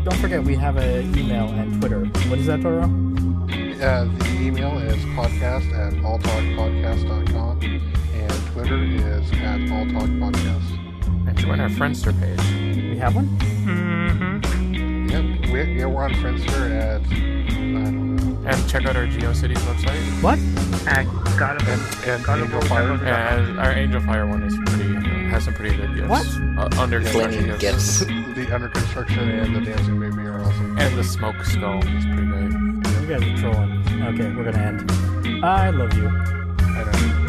don't forget we have an email and Twitter. What is that, Toro? The email is podcast@alltalkpodcast.com, and Twitter is @alltalkpodcast. And join our Friendster page. We have one? Mm-hmm. Yep, we're on Friendster at, I don't know, And check out our GeoCities website. What? and Angel Fire. And our Angel Fire one is has some pretty good gifts. What? Under construction Flaming gifts. gifts. The Under Construction and the Dancing Baby are awesome. And the Smoke Skull is pretty great. You guys are trolling. Okay, we're gonna end. I love you. I know.